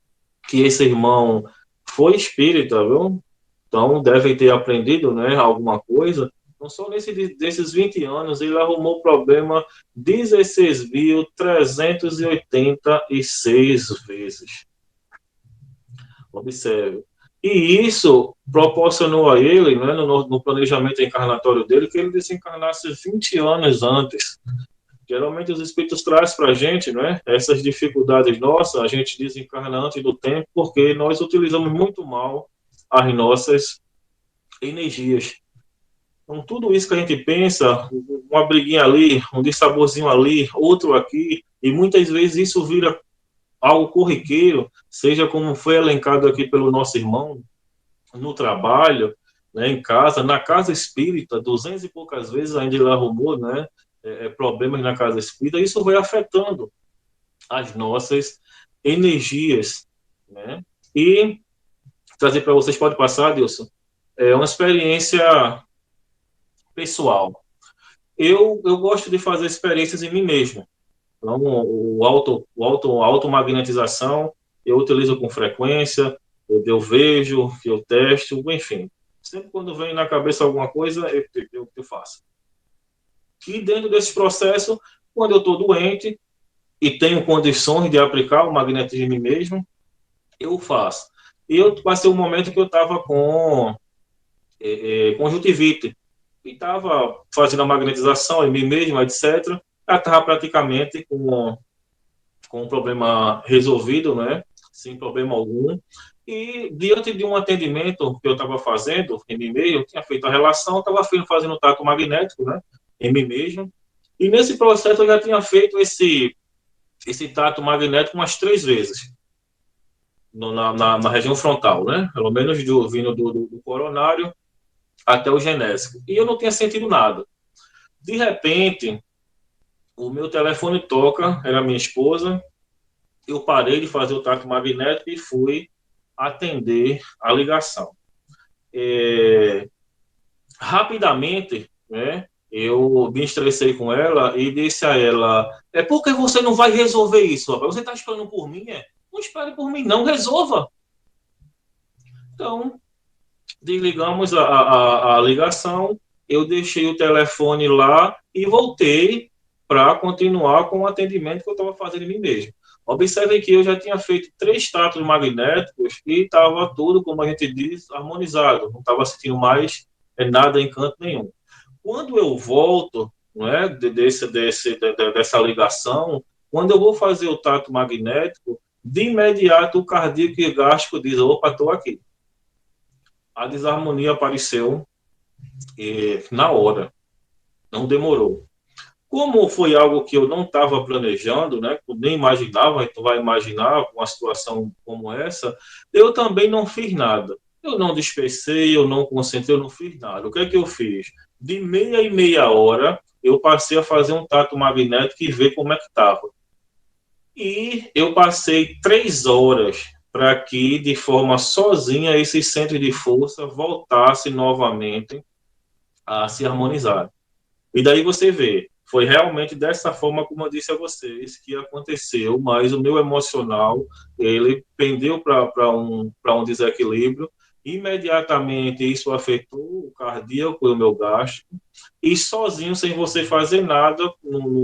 que esse irmão foi espírita, viu? Então, deve ter aprendido, né, alguma coisa. Então, só desses 20 anos, ele arrumou problema 16.386 vezes. Observe. E isso proporcionou a ele, né, no planejamento encarnatório dele, que ele desencarnasse 20 anos antes. Geralmente os espíritos trazem para a gente, né, essas dificuldades nossas, a gente desencarna antes do tempo, porque nós utilizamos muito mal as nossas energias. Então, tudo isso que a gente pensa, uma briguinha ali, um dessaborzinho ali, outro aqui, e muitas vezes isso vira algo corriqueiro, seja como foi elencado aqui pelo nosso irmão, no trabalho, né, em casa, na casa espírita, 200 e poucas vezes ainda ele arrumou, né, problemas na casa espírita, isso vai afetando as nossas energias, né? E trazer para vocês, pode passar, Dilson, uma experiência pessoal. Eu gosto de fazer experiências em mim mesmo. Então, a automagnetização eu utilizo com frequência, eu vejo, eu testo, enfim. Sempre quando vem na cabeça alguma coisa, eu faço. E dentro desse processo, quando eu estou doente e tenho condições de aplicar o magnetismo em mim mesmo, eu faço. E eu passei um momento que eu estava com conjuntivite. E estava fazendo a magnetização em mim mesmo, etc. Já estava praticamente com o problema resolvido, né? Sem problema algum. E diante de um atendimento que eu estava fazendo em mim mesmo, eu tinha feito a relação, estava fazendo o tato magnético, né? Em mim mesmo. E nesse processo eu já tinha feito esse tato magnético umas 3 vezes. Na região frontal, né? Pelo menos vindo do coronário até o genésico. E eu não tinha sentido nada. De repente, o meu telefone toca, era minha esposa, eu parei de fazer o tato magnético e fui atender a ligação. Rapidamente, né, eu me estressei com ela e disse a ela, por que você não vai resolver isso, rapaz? Você está esperando por mim? Não espere por mim, não, resolva. Então, desligamos a ligação, eu deixei o telefone lá e voltei para continuar com o atendimento que eu estava fazendo em mim mesmo. Observem que eu já tinha feito 3 tatos magnéticos e estava tudo, como a gente diz, harmonizado. Não estava sentindo mais nada em canto nenhum. Quando eu volto, não é, dessa ligação, quando eu vou fazer o tato magnético, de imediato o cardíaco e gástrico diz, opa, estou aqui. A desarmonia apareceu na hora, não demorou. Como foi algo que eu não estava planejando, né, eu nem imaginava, tu vai imaginar uma situação como essa, eu também não fiz nada. Eu não despecei, eu não concentrei, eu não fiz nada. O que é que eu fiz? De meia em meia hora, eu passei a fazer um tato magnético e ver como é que estava. E eu passei 3 horas para que, de forma sozinha, esse centro de força voltasse novamente a se harmonizar. E daí você vê, foi realmente dessa forma como eu disse a vocês que aconteceu, mas o meu emocional, ele pendeu para um desequilíbrio, imediatamente isso afetou o cardíaco e o meu gástrico, e sozinho, sem você fazer nada,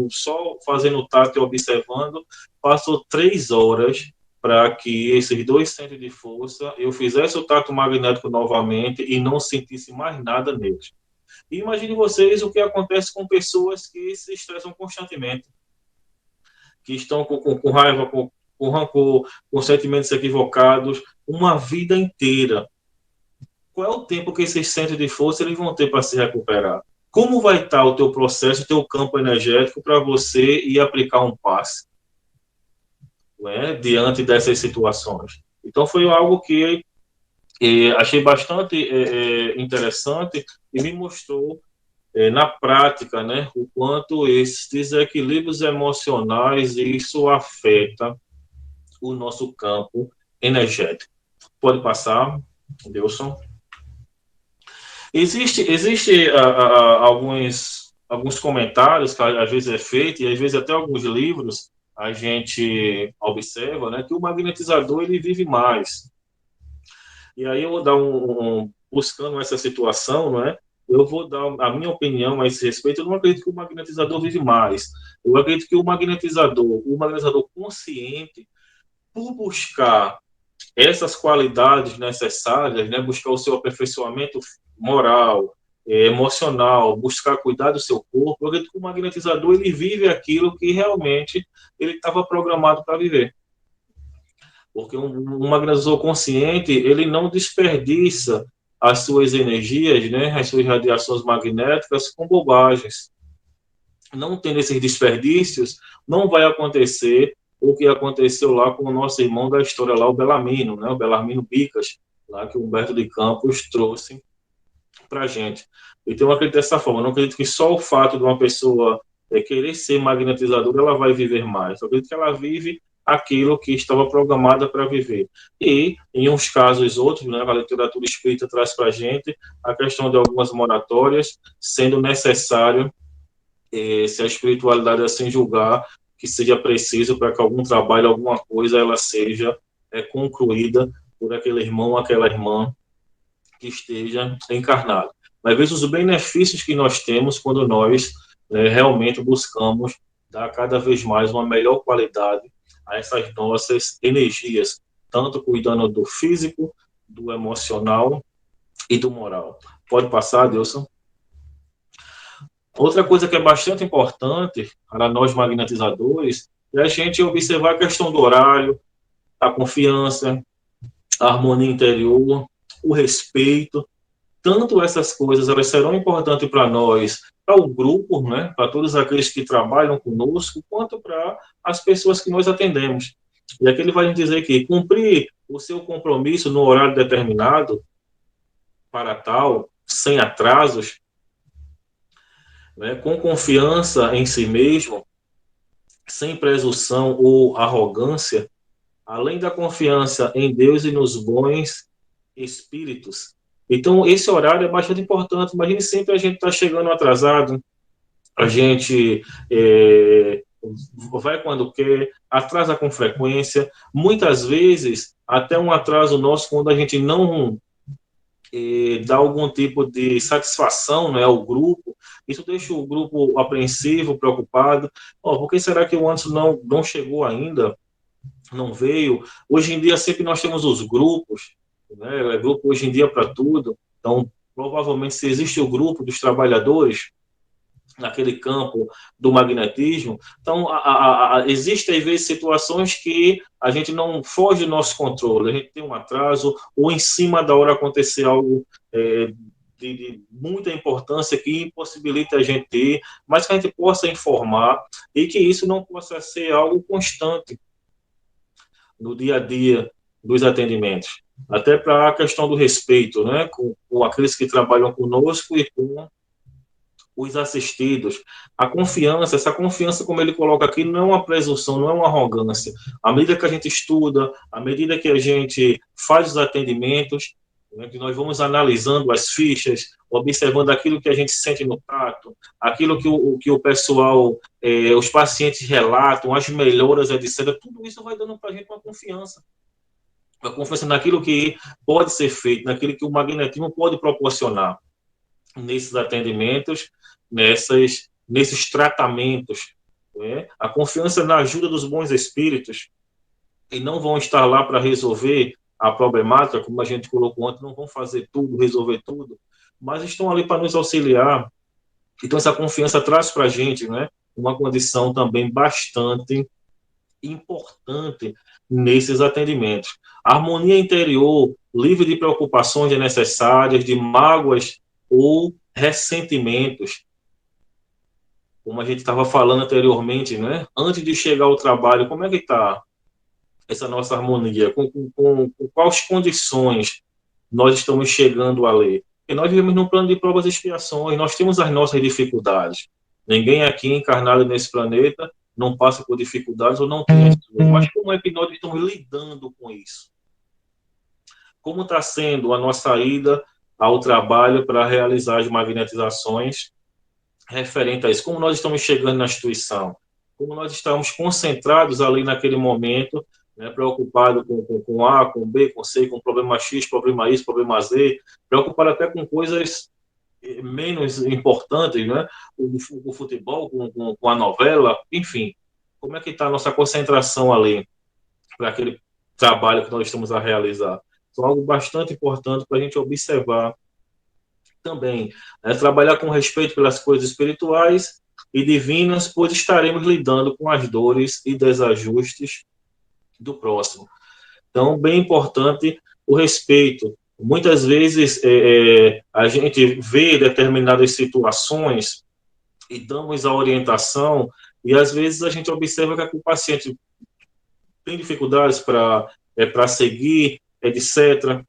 só fazendo o tato e observando, passou 3 horas para que esses 2 centros de força, eu fizesse o tato magnético novamente e não sentisse mais nada neles. E imagine vocês o que acontece com pessoas que se estressam constantemente, que estão com raiva, com rancor, com sentimentos equivocados, uma vida inteira. Qual é o tempo que esses centros de força eles vão ter para se recuperar? Como vai estar o teu processo, o teu campo energético para você ir aplicar um passe, né, diante dessas situações? Então foi algo que achei bastante interessante e me mostrou na prática, né, o quanto esses desequilíbrios emocionais isso afeta o nosso campo energético. Pode passar, Wilson. Existe alguns comentários que às vezes é feito, e às vezes até alguns livros a gente observa, né, que o magnetizador ele vive mais. E aí eu vou dar buscando essa situação, não é? Eu vou dar a minha opinião a esse respeito. Eu não acredito que o magnetizador vive mais. Eu acredito que o magnetizador consciente, por buscar essas qualidades necessárias, né, buscar o seu aperfeiçoamento moral, emocional, buscar cuidar do seu corpo, eu acredito que o magnetizador ele vive aquilo que realmente ele estava programado para viver. Porque um magnetizador consciente, ele não desperdiça as suas energias, né, as suas radiações magnéticas com bobagens. Não tendo esses desperdícios, não vai acontecer o que aconteceu lá com o nosso irmão da história lá, o Belarmino, né, o Belarmino Bicas, lá que o Humberto de Campos trouxe para a gente. Então, eu acredito dessa forma. Eu não acredito que só o fato de uma pessoa querer ser magnetizadora, ela vai viver mais. Eu acredito que ela vive aquilo que estava programada para viver. E, em uns casos outros, né, a literatura espírita traz para a gente a questão de algumas moratórias, sendo necessário, se a espiritualidade assim julgar, que seja preciso para que algum trabalho, alguma coisa, ela seja concluída por aquele irmão, aquela irmã que esteja encarnado. Mas veja os benefícios que nós temos quando nós realmente buscamos dar cada vez mais uma melhor qualidade a essas nossas energias, tanto cuidando do físico, do emocional e do moral. Pode passar, Dilson? Outra coisa que é bastante importante para nós magnetizadores é a gente observar a questão do horário, a confiança, a harmonia interior, o respeito. Tanto essas coisas elas serão importantes para nós, para o grupo, né, para todos aqueles que trabalham conosco, quanto para as pessoas que nós atendemos. E aqui ele vai dizer que cumprir o seu compromisso no horário determinado para tal, sem atrasos, né, com confiança em si mesmo, sem presunção ou arrogância, além da confiança em Deus e nos bons espíritos. Então, esse horário é bastante importante. Imagine sempre a gente está chegando atrasado, a gente vai quando quer, atrasa com frequência. Muitas vezes, até um atraso nosso, quando a gente não dá algum tipo de satisfação, né, ao grupo, isso deixa o grupo apreensivo, preocupado. Por que será que o Anderson não chegou ainda? Não veio? Hoje em dia, sempre nós temos os grupos, né? É grupo hoje em dia para tudo. Então, provavelmente, se existe o grupo dos trabalhadores naquele campo do magnetismo, então existem às vezes situações que a gente não foge do nosso controle, a gente tem um atraso ou em cima da hora acontecer algo de muita importância que impossibilita a gente ter, mas que a gente possa informar e que isso não possa ser algo constante no dia a dia dos atendimentos. Até para a questão do respeito, né, com aqueles que trabalham conosco e com os assistidos. A confiança, essa confiança, como ele coloca aqui, não é uma presunção, não é uma arrogância. À medida que a gente estuda, à medida que a gente faz os atendimentos, né, que nós vamos analisando as fichas, observando aquilo que a gente sente no tato, aquilo que o pessoal, os pacientes relatam, as melhoras, etc., tudo isso vai dando para a gente uma confiança. Uma confiança naquilo que pode ser feito, naquilo que o magnetismo pode proporcionar nesses atendimentos, nesses tratamentos. Né? A confiança na ajuda dos bons espíritos, que não vão estar lá para resolver a problemática, como a gente colocou antes, não vão fazer tudo, resolver tudo, mas estão ali para nos auxiliar. Então, essa confiança traz para a gente, né, uma condição também bastante importante nesses atendimentos. Harmonia interior, livre de preocupações desnecessárias, de mágoas ou ressentimentos. Como a gente estava falando anteriormente, né? Antes de chegar ao trabalho, como é que está essa nossa harmonia? Com quais condições nós estamos chegando ali? E nós vivemos num plano de provas e expiações, nós temos as nossas dificuldades. Ninguém aqui encarnado nesse planeta não passa por dificuldades ou não tem as suas. Mas como é que nós estamos lidando com isso? Como está sendo a nossa ida ao trabalho para realizar as magnetizações referente a isso? Como nós estamos chegando na instituição? Como nós estamos concentrados ali naquele momento, né, preocupado com A, com B, com C, com problema X, problema Y, problema Z, preocupado até com coisas menos importantes, né? O futebol, com a novela, enfim. Como é que está a nossa concentração ali para aquele trabalho que nós estamos a realizar? Então, algo bastante importante para a gente observar também. Trabalhar com respeito pelas coisas espirituais e divinas, pois estaremos lidando com as dores e desajustes do próximo. Então, bem importante o respeito. Muitas vezes a gente vê determinadas situações e damos a orientação e às vezes a gente observa que o paciente tem dificuldades para seguir, etc.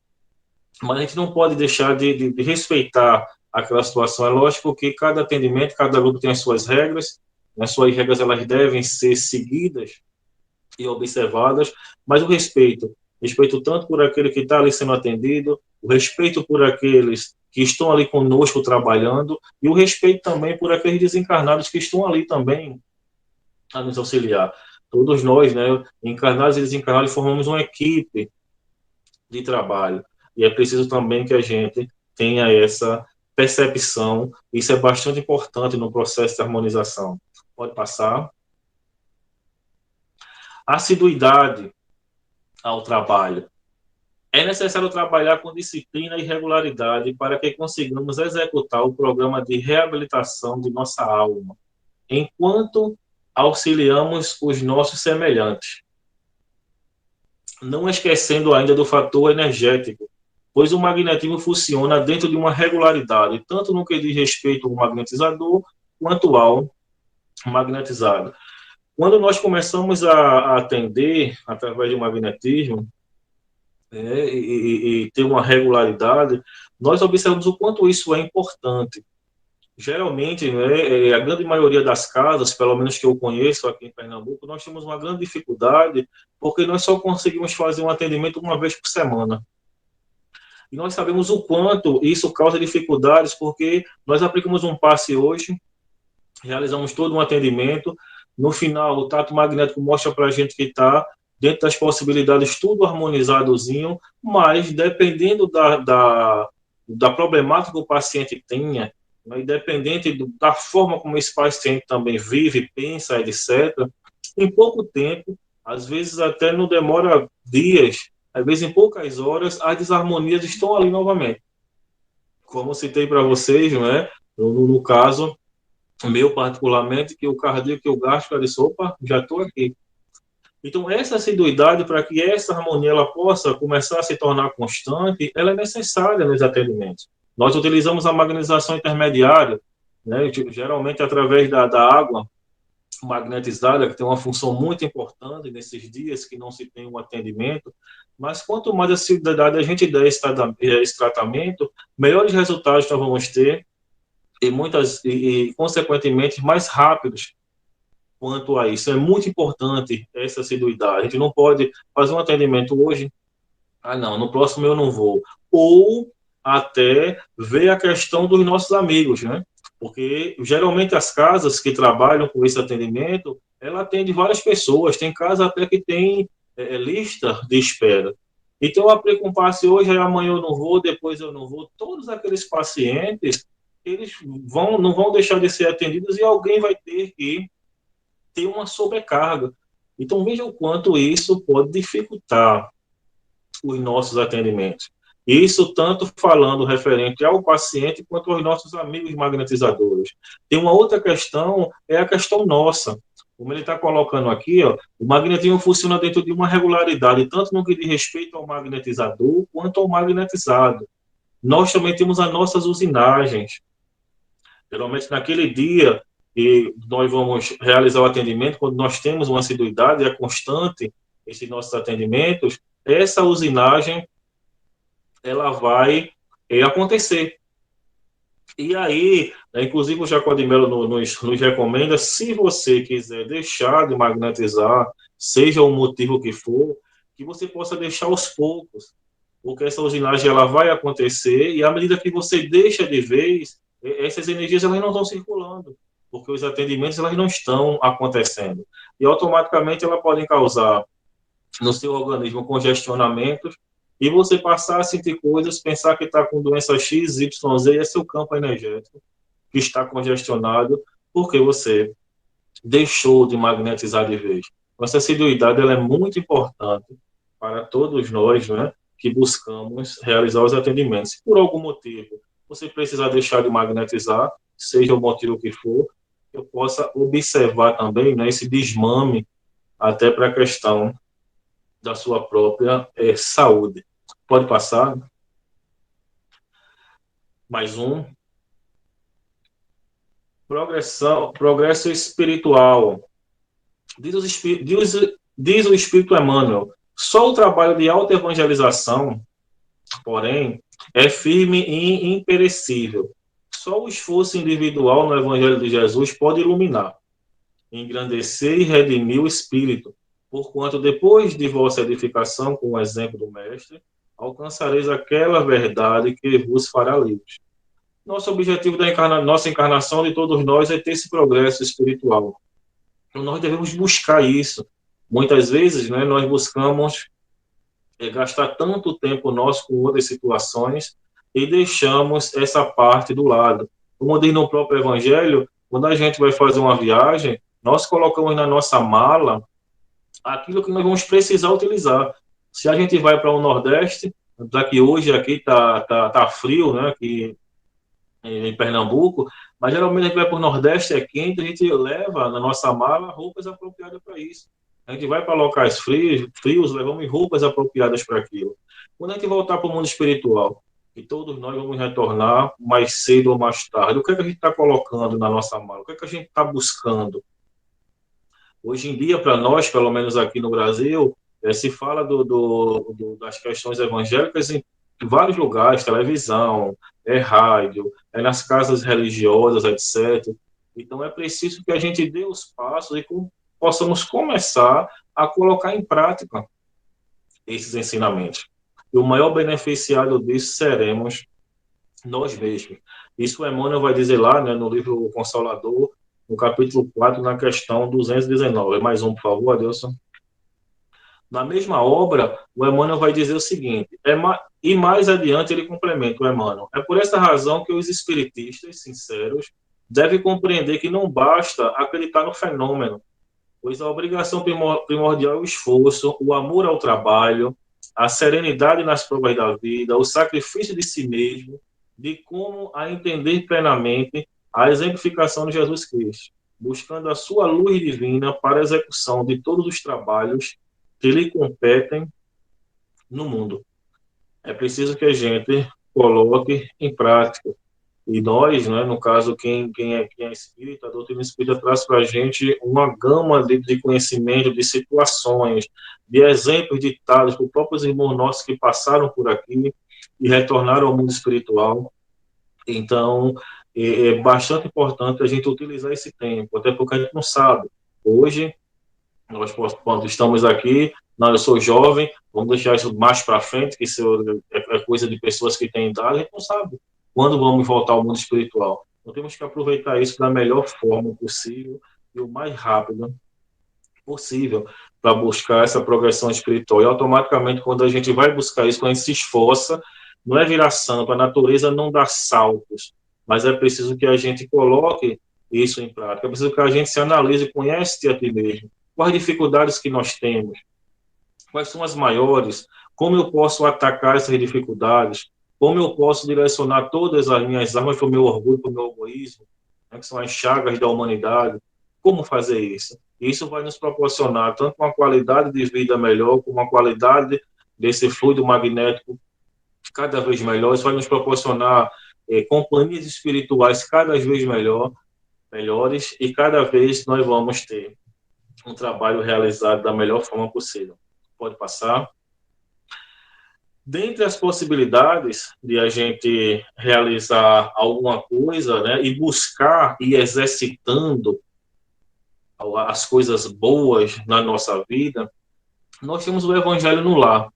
Mas a gente não pode deixar de respeitar aquela situação. É lógico que cada atendimento, cada grupo tem as suas regras, as suas regras elas devem ser seguidas e observadas, mas o respeito tanto por aquele que está ali sendo atendido, o respeito por aqueles que estão ali conosco trabalhando e o respeito também por aqueles desencarnados que estão ali também a nos auxiliar. Todos nós, né, encarnados e desencarnados, formamos uma equipe de trabalho e é preciso também que a gente tenha essa percepção. Isso é bastante importante no processo de harmonização. Pode passar. Assiduidade ao trabalho. É necessário trabalhar com disciplina e regularidade para que consigamos executar o programa de reabilitação de nossa alma, enquanto auxiliamos os nossos semelhantes. Não esquecendo ainda do fator energético, pois o magnetismo funciona dentro de uma regularidade, tanto no que diz respeito ao magnetizador, quanto ao magnetizado. Quando nós começamos a atender através do magnetismo e ter uma regularidade, nós observamos o quanto isso é importante. Geralmente, né, a grande maioria das casas, pelo menos que eu conheço aqui em Pernambuco, nós temos uma grande dificuldade porque nós só conseguimos fazer um atendimento uma vez por semana. E nós sabemos o quanto isso causa dificuldades porque nós aplicamos um passe hoje, realizamos todo um atendimento. No final, o tato magnético mostra para a gente que está dentro das possibilidades, tudo harmonizadozinho, mas dependendo da problemática que o paciente tenha, né, independente da forma como esse paciente também vive, pensa, etc., em pouco tempo, às vezes até não demora dias, às vezes em poucas horas, as desarmonias estão ali novamente. Como eu citei para vocês, né, no caso meu particularmente, que o cardíaco que eu gasto, eu disse, opa, já estou aqui. Então, essa assiduidade, para que essa harmonia ela possa começar a se tornar constante, ela é necessária nos atendimentos. Nós utilizamos a magnetização intermediária, né, geralmente através da água magnetizada, que tem uma função muito importante nesses dias que não se tem um atendimento, mas quanto mais assiduidade a gente der esse tratamento, melhores resultados nós vamos ter, e consequentemente mais rápidos quanto a isso. É muito importante essa assiduidade. A gente não pode fazer um atendimento hoje, não, no próximo eu não vou. Ou até ver a questão dos nossos amigos, né? Porque geralmente as casas que trabalham com esse atendimento, ela atende várias pessoas, tem casa até que tem lista de espera. Então eu aplico um passe hoje, amanhã eu não vou, depois eu não vou. Todos aqueles pacientes, eles não vão deixar de ser atendidos e alguém vai ter que ter uma sobrecarga. Então, veja o quanto isso pode dificultar os nossos atendimentos. Isso tanto falando referente ao paciente quanto aos nossos amigos magnetizadores. Tem uma outra questão, é a questão nossa. Como ele está colocando aqui, ó, o magnetismo funciona dentro de uma regularidade, tanto no que diz respeito ao magnetizador, quanto ao magnetizado. Nós também temos as nossas usinagens. Geralmente, naquele dia que nós vamos realizar o atendimento, quando nós temos uma assiduidade, é constante esses nossos atendimentos, essa usinagem ela vai acontecer. E aí, né, inclusive o Jacó de Mello nos recomenda, se você quiser deixar de magnetizar, seja o motivo que for, que você possa deixar aos poucos, porque essa usinagem ela vai acontecer e à medida que você deixa de vez, essas energias elas não estão circulando, porque os atendimentos elas não estão acontecendo. E automaticamente elas podem causar no seu organismo congestionamentos e você passar a sentir coisas, pensar que está com doença X, Y, Z, e é seu campo energético que está congestionado porque você deixou de magnetizar de vez. Essa assiduidade ela é muito importante para todos nós, né, que buscamos realizar os atendimentos. Se por algum motivo você precisar deixar de magnetizar, seja o motivo que for, eu possa observar também, né, esse desmame até para a questão da sua própria saúde. Pode passar. Mais um. Progresso espiritual. Diz o Espírito Emmanuel, só o trabalho de autoevangelização, porém, é firme e imperecível. Só o esforço individual no Evangelho de Jesus pode iluminar, engrandecer e redimir o espírito, porquanto depois de vossa edificação com o exemplo do Mestre, alcançareis aquela verdade que vos fará livres. Nosso objetivo da nossa encarnação de todos nós é ter esse progresso espiritual. Então, nós devemos buscar isso. Muitas vezes, né, nós buscamos gastar tanto tempo nosso com outras situações e deixamos essa parte do lado. Como diz no próprio Evangelho, quando a gente vai fazer uma viagem, nós colocamos na nossa mala aquilo que nós vamos precisar utilizar. Se a gente vai para o Nordeste, já que hoje aqui tá frio, né, aqui em Pernambuco, mas geralmente a gente vai para o Nordeste, é quente, a gente leva na nossa mala roupas apropriadas para isso. A gente vai para locais frios, levamos roupas apropriadas para aquilo. Quando a gente voltar para o mundo espiritual, e todos nós vamos retornar mais cedo ou mais tarde, o que é que a gente está colocando na nossa mala? O que é que a gente está buscando? Hoje em dia, para nós, pelo menos aqui no Brasil, se fala das questões evangélicas em vários lugares, televisão, rádio, nas casas religiosas, etc. Então, é preciso que a gente dê os passos e possamos começar a colocar em prática esses ensinamentos. E o maior beneficiado disso seremos nós mesmos. Isso o Emmanuel vai dizer lá, né, no livro O Consolador, no capítulo 4, na questão 219. Mais um, por favor, Adilson. Na mesma obra, o Emmanuel vai dizer o seguinte, e mais adiante ele complementa o Emmanuel. É por essa razão que os espiritistas sinceros devem compreender que não basta acreditar no fenômeno, pois a obrigação primordial é o esforço, o amor ao trabalho, a serenidade nas provas da vida, o sacrifício de si mesmo, de como a entender plenamente a exemplificação de Jesus Cristo, buscando a sua luz divina para a execução de todos os trabalhos que lhe competem no mundo. É preciso que a gente coloque em prática. E nós, né, no caso, quem é espírita, a doutrina espírita traz para a gente uma gama de conhecimento, de situações, de exemplos ditados por próprios irmãos nossos que passaram por aqui e retornaram ao mundo espiritual. Então, é bastante importante a gente utilizar esse tempo, até porque a gente não sabe. Hoje, nós, quando estamos aqui, não, eu sou jovem, vamos deixar isso mais para frente, que isso é coisa de pessoas que têm idade, a gente não sabe quando vamos voltar ao mundo espiritual. Então, temos que aproveitar isso da melhor forma possível e o mais rápido possível para buscar essa progressão espiritual. E automaticamente, quando a gente vai buscar isso, quando a gente se esforça, não é virar santo, a natureza não dá saltos, mas é preciso que a gente coloque isso em prática, é preciso que a gente se analise, conhece a ti mesmo, quais dificuldades que nós temos, quais são as maiores, como eu posso atacar essas dificuldades, como eu posso direcionar todas as minhas armas para o meu orgulho, para o meu egoísmo, né, que são as chagas da humanidade, como fazer isso? Isso vai nos proporcionar tanto uma qualidade de vida melhor, como uma qualidade desse fluido magnético cada vez melhor. Isso vai nos proporcionar companhias espirituais cada vez melhores, e cada vez nós vamos ter um trabalho realizado da melhor forma possível. Pode passar. Dentre as possibilidades de a gente realizar alguma coisa, né, e buscar e exercitando as coisas boas na nossa vida, nós temos o Evangelho no lar.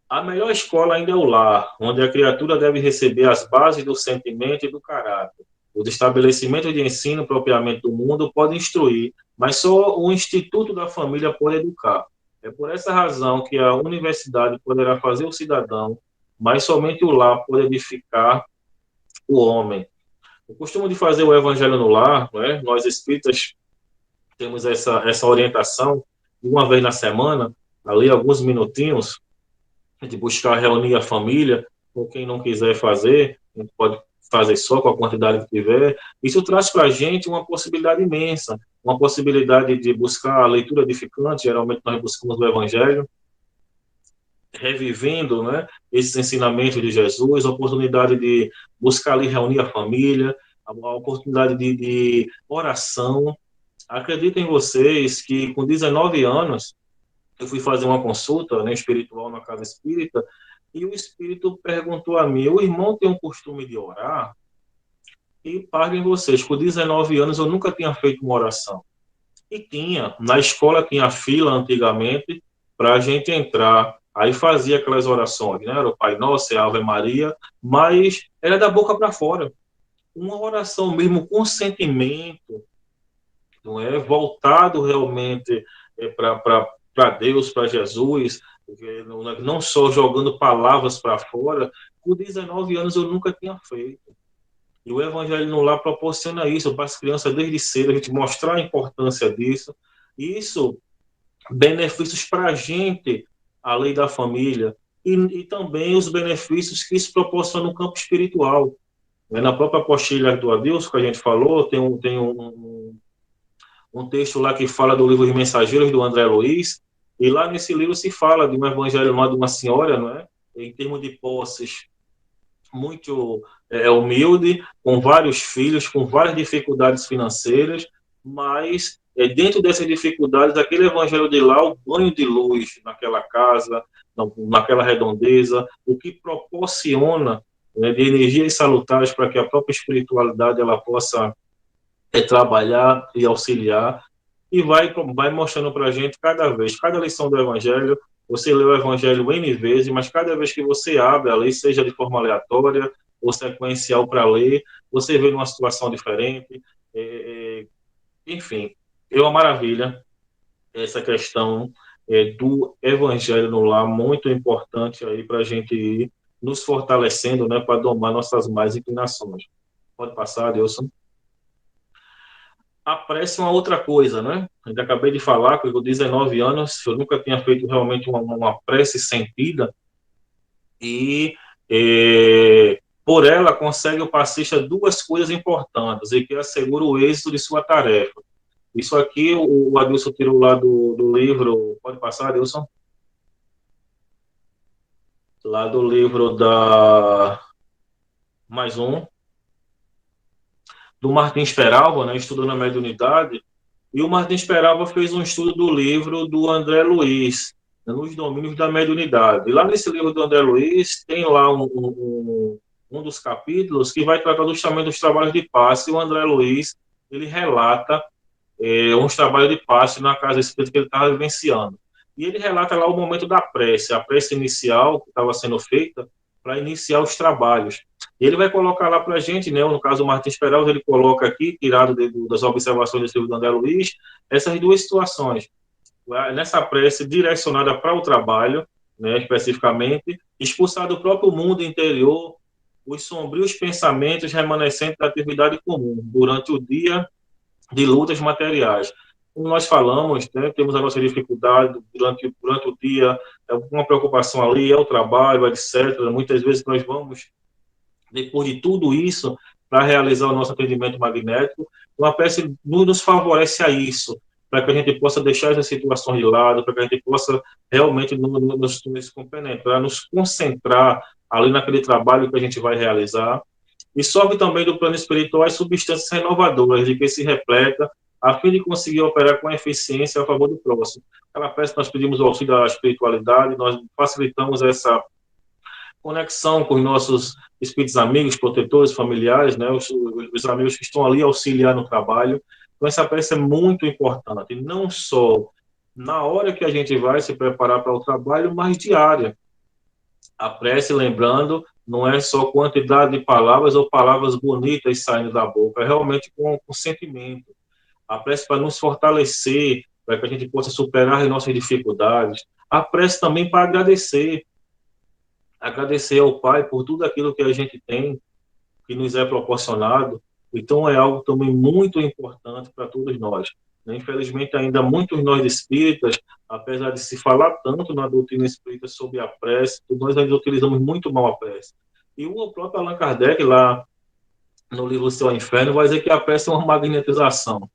A melhor escola ainda é o lar, onde a criatura deve receber as bases do sentimento e do caráter. Os estabelecimentos de ensino propriamente do mundo podem instruir, mas só o Instituto da Família pode educar. É por essa razão que a universidade poderá fazer o cidadão, mas somente o lar pode edificar o homem. O costume de fazer o evangelho no lar, né? Nós espíritas temos essa orientação, uma vez na semana, ali alguns minutinhos, de buscar reunir a família, ou quem não quiser fazer, a gente pode fazer só com a quantidade que tiver. Isso traz para a gente uma possibilidade imensa, uma possibilidade de buscar a leitura edificante. Geralmente nós buscamos o Evangelho, revivendo, né, esses ensinamentos de Jesus, a oportunidade de buscar ali reunir a família, a oportunidade de oração. Acreditem vocês que com 19 anos, eu fui fazer uma consulta, né, espiritual na casa espírita, e o espírito perguntou a mim: o irmão tem um costume de orar? E paguem vocês, com 19 anos eu nunca tinha feito uma oração. E tinha, na escola tinha fila antigamente para a gente entrar, aí fazia aquelas orações, né? Era o Pai Nosso, a Ave Maria, mas era da boca para fora. Uma oração mesmo com sentimento, não é? Voltado realmente para Deus, para Jesus, não só jogando palavras para fora. Com 19 anos eu nunca tinha feito. E o Evangelho no Lar proporciona isso para as crianças desde cedo, a gente mostrar a importância disso. Isso, benefícios para a gente, a lei da família, e também os benefícios que isso proporciona no campo espiritual. Na própria apostila do Adilson, que a gente falou, tem um texto lá que fala do livro de Mensageiros, do André Luiz, e lá nesse livro se fala de um evangelho lá de uma senhora, não é? Em termos de posses, muito humilde, com vários filhos, com várias dificuldades financeiras, mas dentro dessas dificuldades, aquele evangelho de lá, o banho de luz naquela casa, naquela redondeza, o que proporciona, né, de energias salutares para que a própria espiritualidade ela possa trabalhar e auxiliar, e vai mostrando para a gente cada vez, cada lição do Evangelho. Você lê o Evangelho N vezes, mas cada vez que você abre a lei, seja de forma aleatória ou sequencial para ler, você vê numa situação diferente. Enfim, é uma maravilha essa questão do Evangelho no lar, muito importante aí para a gente ir nos fortalecendo, né, para domar nossas más inclinações. Pode passar, Adilson. A prece é uma outra coisa, né? Eu acabei de falar que com 19 anos eu nunca tinha feito realmente uma prece sentida, e por ela consegue o passista duas coisas importantes e que assegura o êxito de sua tarefa. Isso aqui o Adilson tirou lá do livro, pode passar, Adilson? Lá do livro da mais um, do Martins Peralva, né, Estudando a Mediunidade, e o Martins Peralva fez um estudo do livro do André Luiz, Nos Domínios da Mediunidade. E lá nesse livro do André Luiz, tem lá um dos capítulos que vai tratar justamente dos trabalhos de passe, e o André Luiz, ele relata uns trabalhos de passe na casa espírita que ele estava vivenciando. E ele relata lá o momento da prece, a prece inicial que estava sendo feita para iniciar os trabalhos. E ele vai colocar lá para a gente, né, no caso do Martins Peralta, ele coloca aqui, tirado das observações do livro do André Luiz, essas duas situações. Nessa prece direcionada para o trabalho, né, especificamente, expulsar do próprio mundo interior os sombrios pensamentos remanescentes da atividade comum durante o dia de lutas materiais. Como nós falamos, né, temos a nossa dificuldade durante o dia, uma preocupação ali, é o trabalho, etc. Muitas vezes nós vamos, depois de tudo isso, para realizar o nosso atendimento magnético. Então, a prece nos favorece a isso, para que a gente possa deixar essas situações de lado, para que a gente possa realmente nos compenetrar, nos concentrar ali naquele trabalho que a gente vai realizar. E sobe também do plano espiritual as substâncias renovadoras, de que se repleta, a fim de conseguir operar com eficiência a favor do próximo. Aquela peça nós pedimos o auxílio da espiritualidade, nós facilitamos essa conexão com os nossos espíritos amigos, protetores, familiares, né, os amigos que estão ali auxiliar no trabalho. Então, essa peça é muito importante, não só na hora que a gente vai se preparar para o trabalho, mas diária. A prece, lembrando, não é só quantidade de palavras ou palavras bonitas saindo da boca, é realmente com sentimento. A prece para nos fortalecer, para que a gente possa superar as nossas dificuldades. A prece também para agradecer ao Pai por tudo aquilo que a gente tem, que nos é proporcionado. Então, é algo também muito importante para todos nós. Infelizmente, ainda muitos nós espíritas, apesar de se falar tanto na doutrina espírita sobre a prece, nós ainda utilizamos muito mal a prece. E o próprio Allan Kardec, lá no livro Céu e Inferno, vai dizer que a prece é uma magnetização.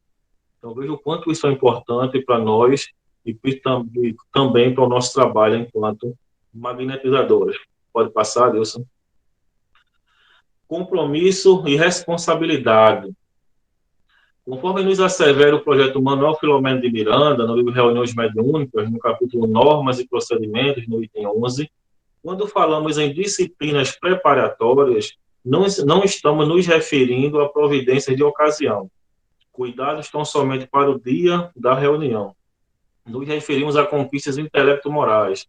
Então, veja o quanto isso é importante para nós e também para o nosso trabalho enquanto magnetizadores. Pode passar, Wilson. Compromisso e responsabilidade. Conforme nos assevera o projeto Manuel Filomeno de Miranda, no livro Reuniões Mediúnicas, no capítulo Normas e Procedimentos, no item 11, quando falamos em disciplinas preparatórias, não estamos nos referindo a providências de ocasião. Cuidados estão somente para o dia da reunião. Nos referimos a conquistas intelecto-morais,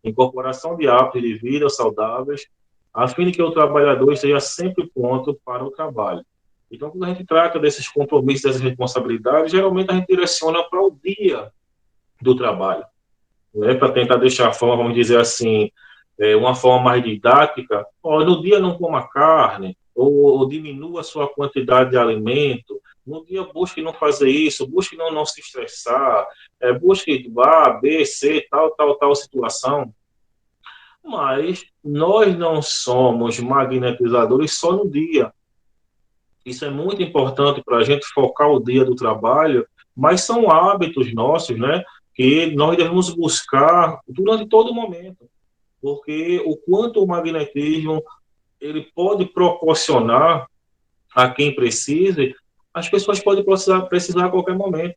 incorporação de hábitos de vida saudáveis, a fim de que o trabalhador esteja sempre pronto para o trabalho. Então, quando a gente trata desses compromissos, dessas responsabilidades, geralmente a gente direciona para o dia do trabalho, né? Para tentar deixar a forma, vamos dizer assim, uma forma mais didática. No dia não coma carne, ou diminua a sua quantidade de alimento. No dia busque não fazer isso, busque não se estressar, busque A, B, C, tal situação. Mas nós não somos magnetizadores só no dia. Isso é muito importante para a gente focar o dia do trabalho, mas são hábitos nossos, né, que nós devemos buscar durante todo momento, porque o quanto o magnetismo ele pode proporcionar a quem precise, as pessoas podem precisar a qualquer momento.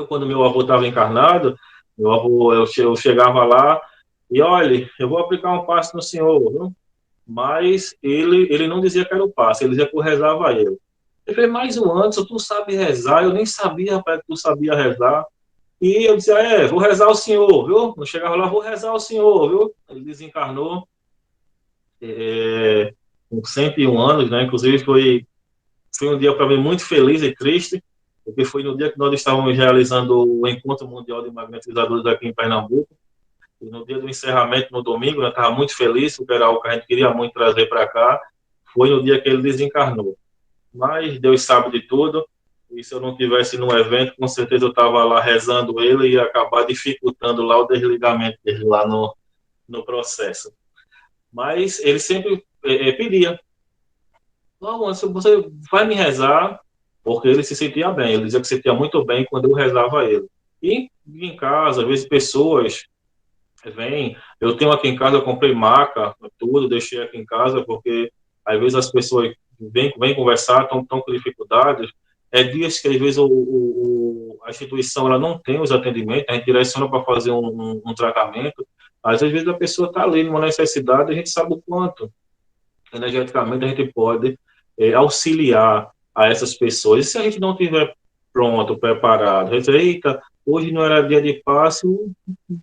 Quando meu avô estava encarnado, eu chegava lá e, olha, eu vou aplicar um passe no senhor, viu? Mas ele não dizia que era o passe, ele dizia que eu rezava a ele. Ele falou, mas o Anderson, tu sabe rezar? Eu nem sabia, rapaz, que tu sabia rezar. E eu dizia, vou rezar o senhor, viu? Eu chegava lá, vou rezar o senhor, viu? Ele desencarnou com 101 anos, né? Inclusive foi um dia para mim muito feliz e triste, porque foi no dia que nós estávamos realizando o Encontro Mundial de Magnetizadores aqui em Pernambuco. E no dia do encerramento, no domingo, eu estava muito feliz, porque era algo que a gente queria muito trazer para cá. Foi no dia que ele desencarnou. Mas Deus sabe de tudo, e se eu não tivesse no evento, com certeza eu estava lá rezando ele e ia acabar dificultando lá o desligamento dele lá no processo. Mas ele sempre pedia, você vai me rezar, porque ele se sentia bem, ele dizia que se sentia muito bem quando eu rezava a ele. E em casa, às vezes pessoas vêm, eu tenho aqui em casa, eu comprei maca, tudo, deixei aqui em casa, porque às vezes as pessoas vêm conversar, estão com dificuldades, dias que às vezes a instituição ela não tem os atendimentos, a gente direciona para fazer um tratamento, mas às vezes a pessoa está ali numa necessidade, a gente sabe o quanto energeticamente a gente pode auxiliar a essas pessoas. E se a gente não tiver pronto, preparado, a gente diz, eita, hoje não era dia de passe,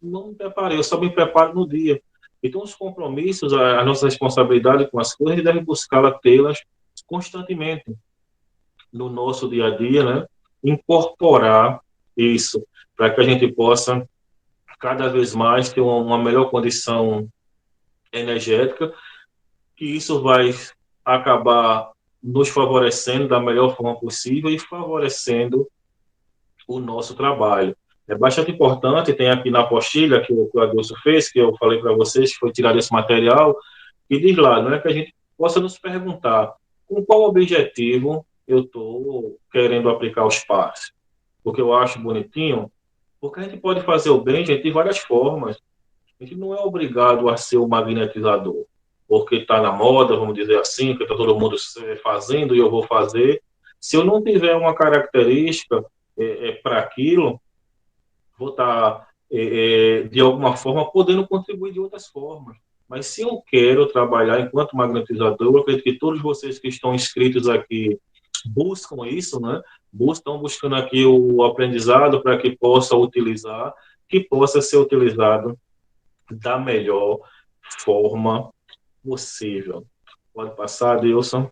não me preparei, eu só me preparo no dia. Então, os compromissos, a nossa responsabilidade com as coisas, a gente deve buscar tê-las constantemente no nosso dia a dia, né? Incorporar isso, para que a gente possa cada vez mais ter uma melhor condição energética, que isso vai acabar nos favorecendo da melhor forma possível e favorecendo o nosso trabalho. É bastante importante, tem aqui na apostila que o Adilson fez, que eu falei para vocês, que foi tirado esse material, que diz lá, não é que a gente possa nos perguntar com qual objetivo eu estou querendo aplicar os passes? Porque eu acho bonitinho, porque a gente pode fazer o bem, gente, de várias formas. A gente não é obrigado a ser o magnetizador, porque está na moda, vamos dizer assim, que está todo mundo fazendo e eu vou fazer. Se eu não tiver uma característica para aquilo, vou estar, de alguma forma, podendo contribuir de outras formas. Mas se eu quero trabalhar enquanto magnetizador, eu acredito que todos vocês que estão inscritos aqui buscam isso, né? Estão buscando aqui o aprendizado para que possa utilizar, que possa ser utilizado da melhor forma possível. Pode passar, Dilson.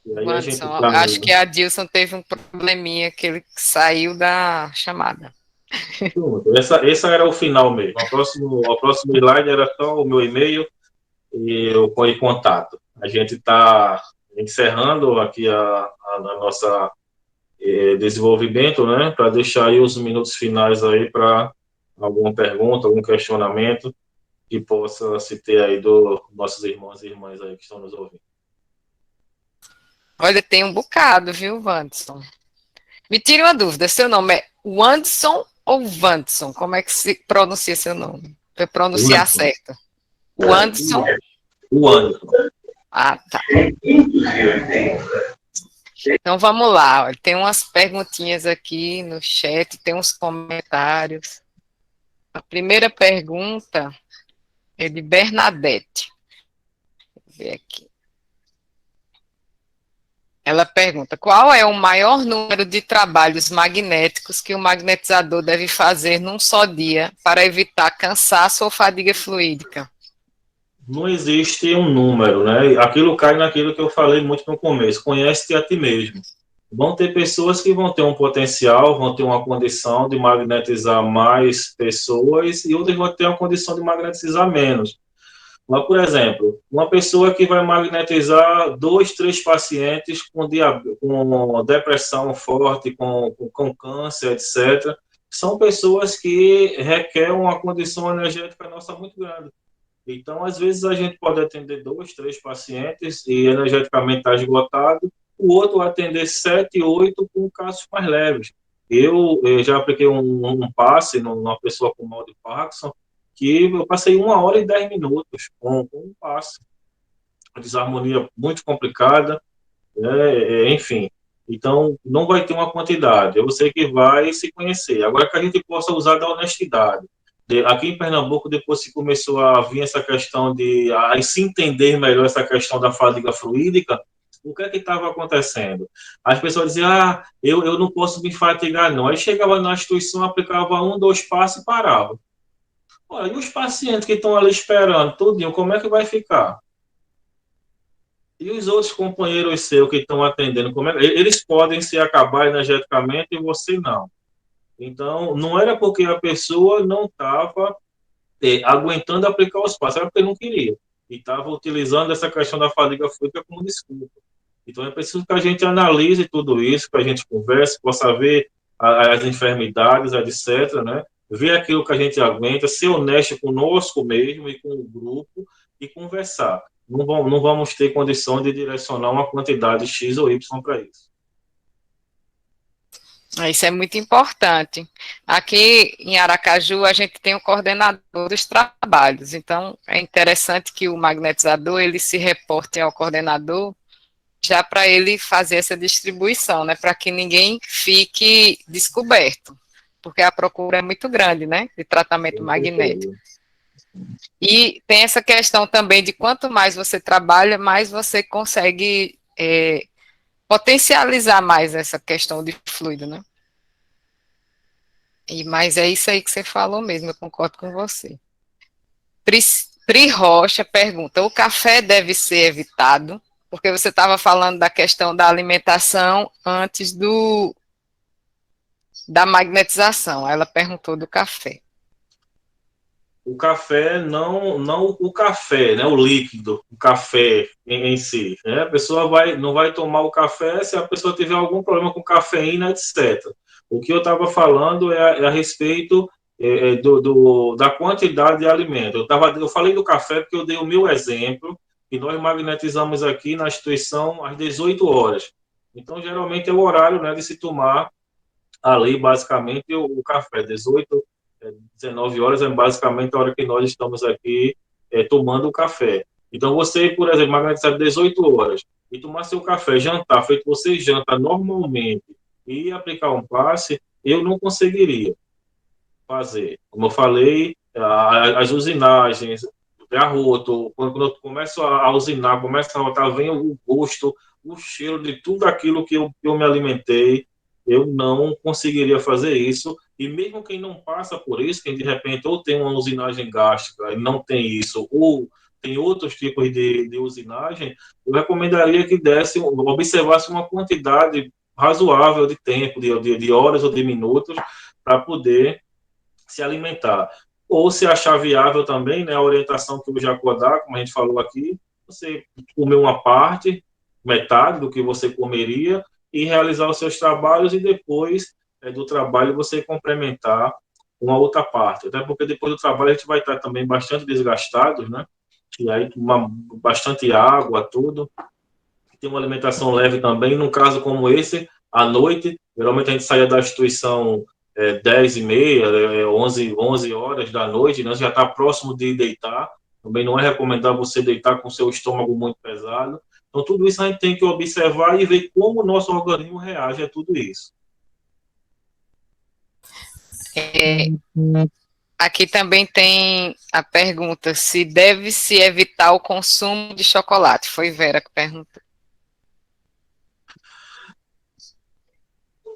E aí a gente Anderson, tá... acho que a Dilson teve um probleminha que ele saiu da chamada. Essa era o final mesmo. O próximo slide era só o meu e-mail e eu ponho contato. A gente está encerrando aqui a nossa desenvolvimento, né? Para deixar aí os minutos finais aí para alguma pergunta, algum questionamento que possa se ter aí dos nossos irmãos e irmãs aí que estão nos ouvindo. Olha, tem um bocado, viu, Wanderson? Me tire uma dúvida, seu nome é Wanderson ou Wanderson? Como é que se pronuncia seu nome? Para eu pronunciar certo. O Anderson? O Anderson. Ah, tá. Então vamos lá, olha, tem umas perguntinhas aqui no chat, tem uns comentários. A primeira pergunta é de Bernadette. Deixa eu ver aqui. Ela pergunta: qual é o maior número de trabalhos magnéticos que o magnetizador deve fazer num só dia para evitar cansaço ou fadiga fluídica? Não existe um número, né? Aquilo cai naquilo que eu falei muito no começo. Conhece-te a ti mesmo. Vão ter pessoas que vão ter um potencial, vão ter uma condição de magnetizar mais pessoas e outras vão ter uma condição de magnetizar menos. Mas, por exemplo, uma pessoa que vai magnetizar 2, 3 pacientes com depressão forte, com câncer, etc., são pessoas que requerem uma condição energética nossa muito grande. Então, às vezes, a gente pode atender 2, 3 pacientes e energeticamente está esgotado, o outro atender 7, 8 com casos mais leves. Eu já apliquei um passe numa pessoa com mal de Parkinson, que eu passei 1 hora e 10 minutos com um passe. Uma desarmonia muito complicada, né? Enfim. Então, não vai ter uma quantidade, é você que vai se conhecer. Agora, que a gente possa usar da honestidade. Aqui em Pernambuco, depois que começou a vir essa questão de se entender melhor essa questão da fadiga fluídica, o que é que estava acontecendo? As pessoas diziam, eu não posso me fatigar, não. Aí chegava na instituição, aplicava 1, 2 passos e parava. Olha, e os pacientes que estão ali esperando, tudinho, como é que vai ficar? E os outros companheiros seus que estão atendendo, eles podem se acabar energeticamente e você não. Então, não era porque a pessoa não estava aguentando aplicar os passos, era porque não queria. E estava utilizando essa questão da fadiga fluídica como desculpa. Então, é preciso que a gente analise tudo isso, que a gente converse, possa ver as enfermidades, etc., né? Ver aquilo que a gente aguenta, ser honesto conosco mesmo e com o grupo e conversar. Não vamos ter condição de direcionar uma quantidade X ou Y para isso. Isso é muito importante. Aqui em Aracaju, a gente tem o coordenador dos trabalhos, então é interessante que o magnetizador ele se reporte ao coordenador já para ele fazer essa distribuição, né, para que ninguém fique descoberto, porque a procura é muito grande, né, de tratamento magnético. E tem essa questão também de quanto mais você trabalha, mais você consegue potencializar mais essa questão de fluido, né? Mas é isso aí que você falou mesmo, eu concordo com você. Pri Rocha pergunta: o café deve ser evitado? Porque você estava falando da questão da alimentação antes da magnetização. Ela perguntou do café. O café, não o café, né, o líquido, o café em si. Né? A pessoa não vai tomar o café se a pessoa tiver algum problema com cafeína, etc. O que eu estava falando é a respeito da quantidade de alimento. Eu falei do café porque eu dei o meu exemplo que nós magnetizamos aqui na instituição às 18 horas. Então, geralmente é o horário, né, de se tomar ali, basicamente, o café. 18, 19 horas é basicamente a hora que nós estamos aqui tomando o café. Então, você, por exemplo, magnetizar 18 horas e tomar seu café, jantar, feito você janta normalmente, e aplicar um passe, eu não conseguiria fazer. Como eu falei, as usinagens, arroto, quando eu começo a usinar, começa a rotar, vem o gosto, o cheiro de tudo aquilo que eu me alimentei, eu não conseguiria fazer isso. E mesmo quem não passa por isso, quem de repente ou tem uma usinagem gástrica e não tem isso, ou tem outros tipos de usinagem, eu recomendaria que observasse uma quantidade razoável de tempo, de horas ou de minutos, para poder se alimentar. Ou se achar viável também, né, a orientação que o Jacó dá, como a gente falou aqui, você comer uma parte, metade do que você comeria, e realizar os seus trabalhos, e depois do trabalho você complementar uma outra parte. Até porque depois do trabalho a gente vai estar também bastante desgastados, né? E aí tomar bastante água, tudo. Tem uma alimentação leve também. Num caso como esse, à noite, geralmente a gente saía da instituição 10h30, 11 horas da noite, né? Já está próximo de deitar. Também não é recomendável você deitar com seu estômago muito pesado. Então, tudo isso a gente tem que observar e ver como o nosso organismo reage a tudo isso. Aqui também tem a pergunta se deve-se evitar o consumo de chocolate. Foi Vera que perguntou.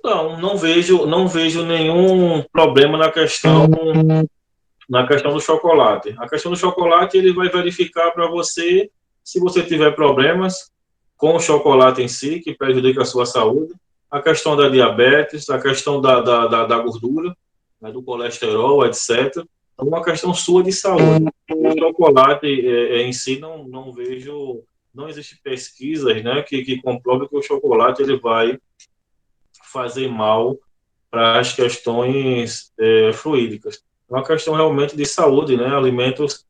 Não vejo nenhum problema na questão do chocolate. A questão do chocolate, ele vai verificar para você se você tiver problemas com o chocolate em si, que prejudica a sua saúde, a questão da diabetes, a questão da gordura, né, do colesterol, etc. É uma questão sua de saúde. O chocolate em si, não vejo, não existe pesquisas, né, que comprovem que o chocolate ele vai fazer mal para as questões fluídicas. É uma questão realmente de saúde, né? Alimentos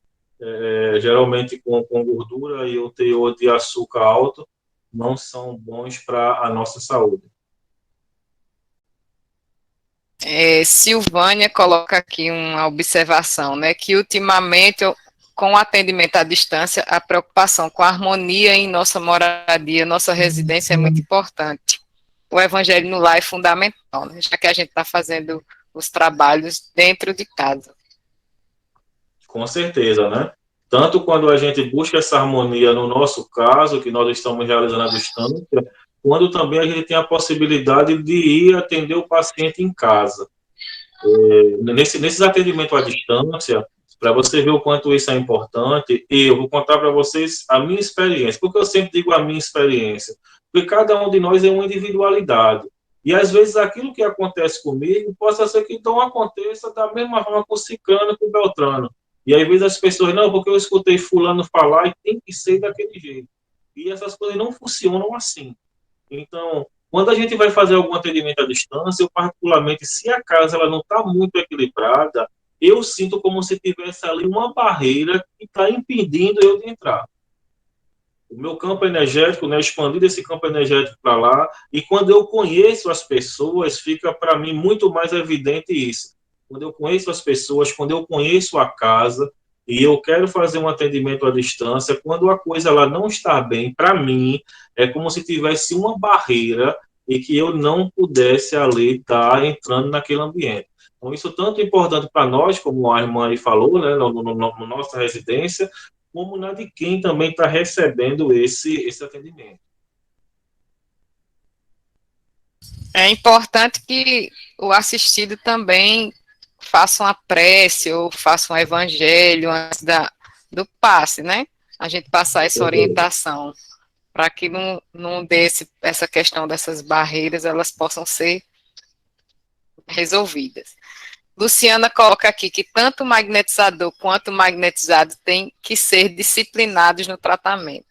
geralmente com gordura e o teor de açúcar alto não são bons para a nossa saúde. Silvânia coloca aqui uma observação, né, que ultimamente, com o atendimento à distância, a preocupação com a harmonia em nossa moradia, nossa residência é muito importante. O evangelho no lar é fundamental, né, já que a gente está fazendo os trabalhos dentro de casa. Com certeza, né? Tanto quando a gente busca essa harmonia no nosso caso, que nós estamos realizando à distância, quando também a gente tem a possibilidade de ir atender o paciente em casa. Nesses atendimentos à distância, para você ver o quanto isso é importante, eu vou contar para vocês a minha experiência, porque eu sempre digo a minha experiência, porque cada um de nós é uma individualidade. E às vezes aquilo que acontece comigo, possa ser que então aconteça da mesma forma com o ciclano e com o beltrano. E às vezes as pessoas, não, porque eu escutei fulano falar e tem que ser daquele jeito. E essas coisas não funcionam assim. Então, quando a gente vai fazer algum atendimento à distância, eu particularmente, se a casa ela não está muito equilibrada, eu sinto como se tivesse ali uma barreira que está impedindo eu de entrar. O meu campo energético, né, expandir esse campo energético para lá, e quando eu conheço as pessoas, fica para mim muito mais evidente isso. Quando eu conheço as pessoas, quando eu conheço a casa, e eu quero fazer um atendimento à distância, quando a coisa ela não está bem, para mim, é como se tivesse uma barreira e que eu não pudesse ali estar entrando naquele ambiente. Então, isso é tanto importante para nós, como a irmã aí falou, né, na nossa residência, como na de quem também está recebendo esse atendimento. É importante que o assistido também faça uma prece ou faça um evangelho antes do passe, né? A gente passar essa orientação para que não dê essa questão dessas barreiras, elas possam ser resolvidas. Luciana coloca aqui que tanto o magnetizador quanto o magnetizado têm que ser disciplinados no tratamento.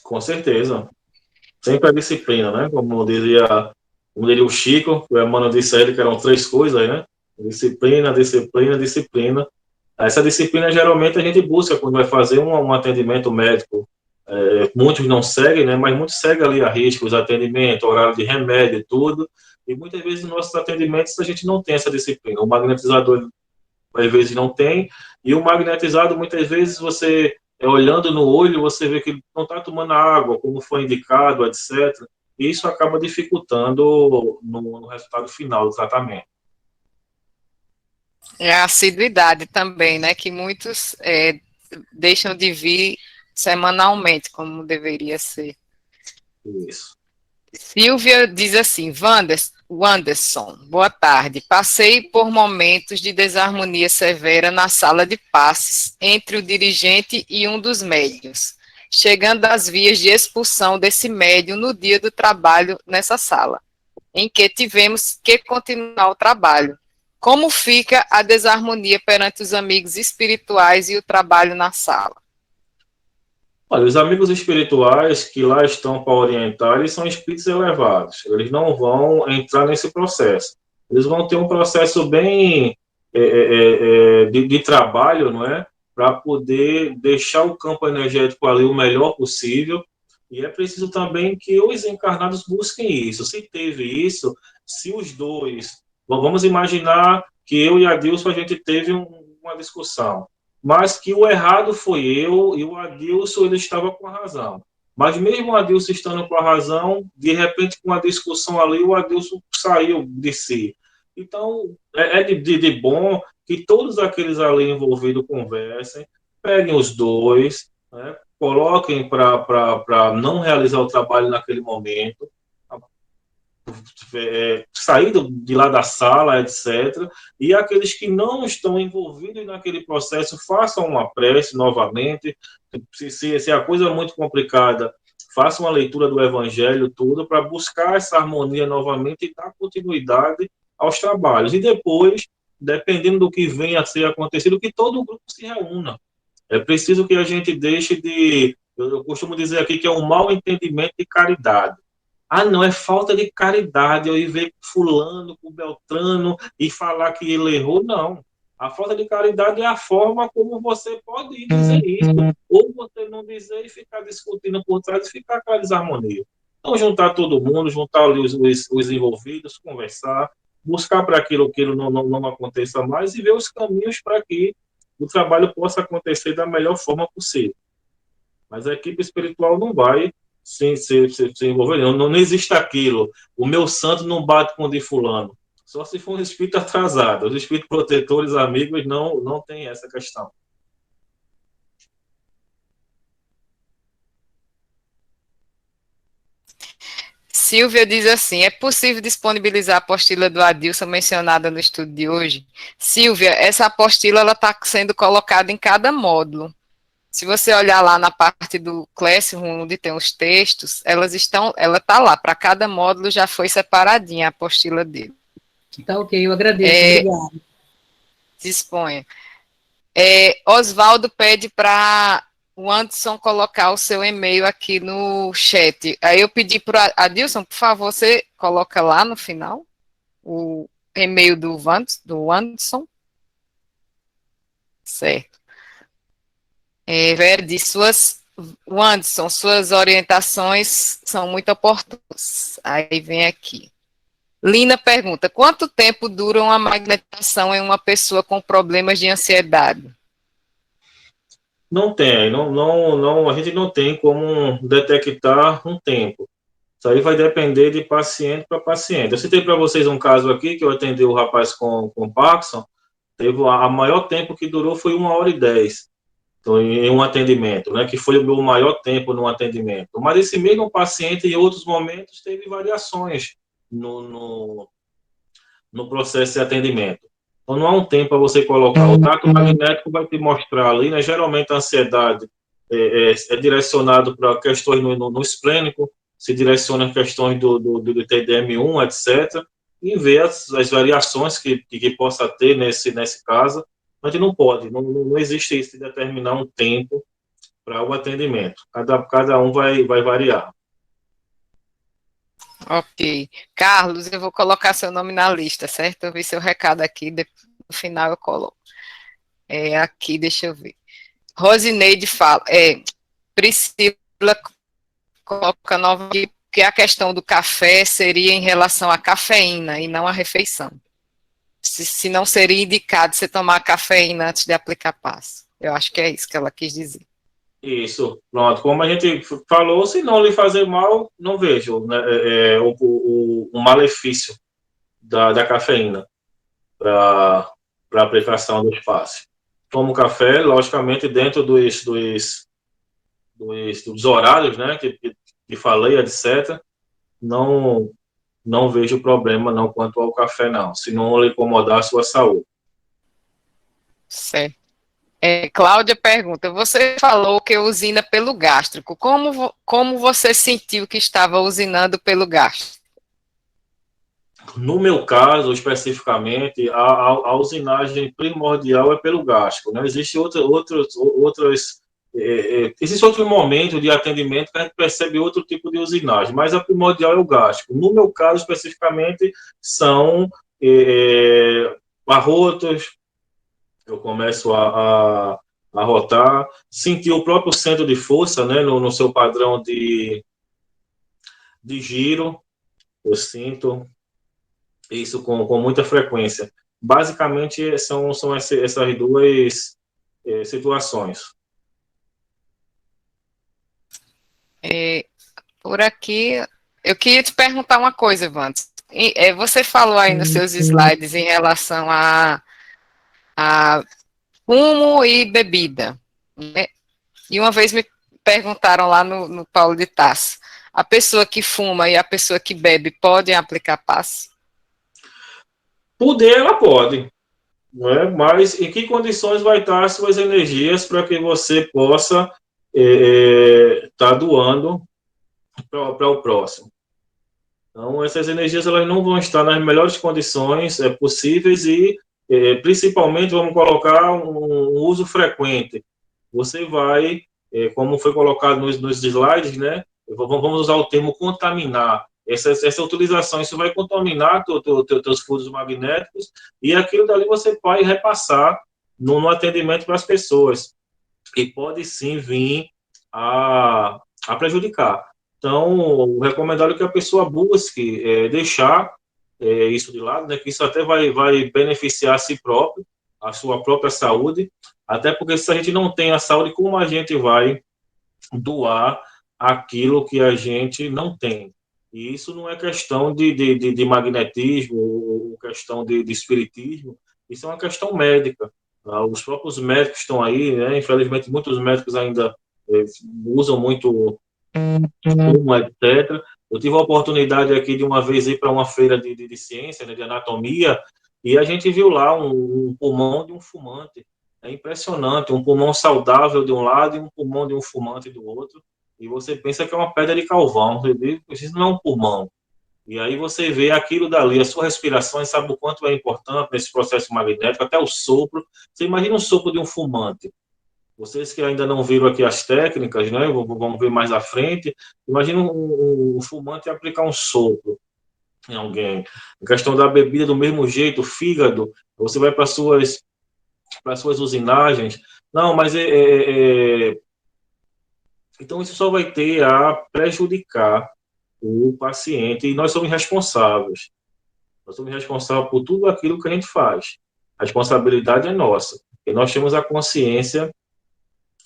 Com certeza. Sempre a disciplina, né? Como diria o Chico, o Emmanuel disse a ele que eram 3 coisas, né? Disciplina, disciplina, disciplina. Essa disciplina, geralmente, a gente busca quando vai fazer um atendimento médico. Muitos não seguem, né, mas muitos seguem ali a risco, os atendimentos, horário de remédio e tudo, e muitas vezes nos nossos atendimentos a gente não tem essa disciplina. O magnetizador, às vezes, não tem, e o magnetizado, muitas vezes, você, olhando no olho, você vê que ele não está tomando água, como foi indicado, etc., e isso acaba dificultando no resultado final do tratamento. É a assiduidade também, né, que muitos deixam de vir semanalmente, como deveria ser. Isso. Silvia diz assim, Wanderson, boa tarde. Passei por momentos de desarmonia severa na sala de passes entre o dirigente e um dos médios, chegando às vias de expulsão desse médium no dia do trabalho nessa sala, em que tivemos que continuar o trabalho. Como fica a desarmonia perante os amigos espirituais e o trabalho na sala? Olha, os amigos espirituais que lá estão para orientar, eles são espíritos elevados. Eles não vão entrar nesse processo. Eles vão ter um processo bem de trabalho, não é? Para poder deixar o campo energético ali o melhor possível. E é preciso também que os encarnados busquem isso. Se teve isso, se os dois... Vamos imaginar que eu e a Dilson, a gente teve uma discussão, mas que o errado foi eu e o Adilson ele estava com a razão. Mas mesmo o Adilson estando com a razão, de repente com a discussão ali, o Adilson saiu de si. Então, de bom que todos aqueles ali envolvidos conversem, peguem os dois, né, coloquem para não realizar o trabalho naquele momento, sair de lá da sala, etc. E aqueles que não estão envolvidos naquele processo, façam uma prece novamente. Se a coisa é muito complicada, façam uma leitura do Evangelho, tudo, para buscar essa harmonia novamente e dar continuidade aos trabalhos. E depois, dependendo do que venha a ser acontecido, que todo o grupo se reúna. É preciso que a gente deixe de... Eu costumo dizer aqui que é um mau entendimento de caridade. Ah, não, é falta de caridade eu ir ver fulano com Beltrano e falar que ele errou. Não. A falta de caridade é a forma como você pode dizer isso. Ou você não dizer e ficar discutindo por trás e ficar aquela desarmonia. Então, juntar todo mundo, juntar ali os envolvidos, conversar, buscar para que aquilo não aconteça mais e ver os caminhos para que o trabalho possa acontecer da melhor forma possível. Mas a equipe espiritual não vai se envolver. Não existe aquilo. O meu santo não bate com o de fulano. Só se for um espírito atrasado. Os espíritos protetores, amigos, não tem essa questão. Silvia diz assim, é possível disponibilizar a apostila do Adilson mencionada no estudo de hoje? Silvia, essa apostila está sendo colocada em cada módulo. Se você olhar lá na parte do Classroom, onde tem os textos, ela está lá, para cada módulo já foi separadinha a apostila dele. Tá ok, eu agradeço, obrigada. Disponha. Oswaldo pede para o Anderson colocar o seu e-mail aqui no chat. Aí eu pedi para Adilson, por favor, você coloca lá no final o e-mail do Anderson. Certo. Verdi, o Anderson, suas orientações são muito oportunas. Aí vem aqui. Lina pergunta, quanto tempo dura uma magnetização em uma pessoa com problemas de ansiedade? Não tem, a gente não tem como detectar um tempo. Isso aí vai depender de paciente para paciente. Eu citei para vocês um caso aqui, que eu atendi o rapaz com Parkinson, teve a maior tempo que durou foi 1h10. Então, em um atendimento, né, que foi o meu maior tempo no atendimento. Mas esse mesmo paciente, em outros momentos, teve variações no processo de atendimento. Então, não há um tempo para você colocar. O trato magnético vai te mostrar ali, né, geralmente a ansiedade é direcionado para questões no esplênico, se direciona a questões do TDM1, etc., e ver as variações que possa ter nesse caso. A gente não pode, não existe isso de determinar um tempo para o atendimento. Cada um vai variar. Ok. Carlos, eu vou colocar seu nome na lista, certo? Eu vi seu recado aqui, no final eu coloco. Aqui, deixa eu ver. Rosineide fala, Priscila coloca nova que a questão do café seria em relação à cafeína e não à refeição. Se não seria indicado você tomar cafeína antes de aplicar passe. Eu acho que é isso que ela quis dizer. Isso, pronto. Como a gente falou, se não lhe fazer mal, não vejo, né, o malefício da cafeína para a aplicação do espaço. Tomo café, logicamente, dentro dos horários, né, que falei, etc. Não, não vejo problema, não, quanto ao café, não. Se não lhe incomodar a sua saúde. Certo. Cláudia pergunta, você falou que usina pelo gástrico. Como você sentiu que estava usinando pelo gástrico? No meu caso, especificamente, a usinagem primordial é pelo gástrico. Não existe existe outro momento de atendimento que a gente percebe outro tipo de usinagem, mas a primordial é o gástrico. No meu caso, especificamente, são arrotos. Eu começo a rotar, sentir o próprio centro de força, né, no seu padrão de giro. Eu sinto isso com muita frequência. Basicamente, são essas duas situações. Por aqui, eu queria te perguntar uma coisa, Vantes. Você falou aí nos seus slides em relação a fumo e bebida, né? E uma vez me perguntaram lá no Paulo de Tarso, a pessoa que fuma e a pessoa que bebe podem aplicar passe? Poder, ela pode, não é? Mas em que condições vai estar as suas energias para que você possa estar doando para o próximo? Então, essas energias elas não vão estar nas melhores condições possíveis e, principalmente, vamos colocar um uso frequente. Você vai, como foi colocado nos slides, né? Vamos usar o termo contaminar. Essa utilização, isso vai contaminar teus fluidos magnéticos e aquilo dali você vai repassar no atendimento para as pessoas. E pode sim vir a prejudicar. Então, o recomendado é que a pessoa busque deixar isso de lado, né, que isso até vai beneficiar a si próprio, a sua própria saúde, até porque se a gente não tem a saúde, como a gente vai doar aquilo que a gente não tem? E isso não é questão de magnetismo, ou questão de espiritismo, isso é uma questão médica. Os próprios médicos estão aí, né? Infelizmente, muitos médicos ainda usam muito fumo, etc. Eu tive a oportunidade aqui de uma vez ir para uma feira de ciência, né, de anatomia, e a gente viu lá um pulmão de um fumante. É impressionante, um pulmão saudável de um lado e um pulmão de um fumante do outro. E você pensa que é uma pedra de carvão, isso não é um pulmão. E aí você vê aquilo dali, a sua respiração, e sabe o quanto é importante nesse processo magnético, até o sopro. Você imagina um sopro de um fumante. Vocês que ainda não viram aqui as técnicas, né? Vamos ver mais à frente. Imagina um fumante aplicar um sopro em alguém. A questão da bebida, do mesmo jeito, o fígado, você vai para suas usinagens. Não, mas então isso só vai ter a prejudicar o paciente e nós somos responsáveis. Nós somos responsáveis por tudo aquilo que a gente faz. A responsabilidade é nossa. E nós temos a consciência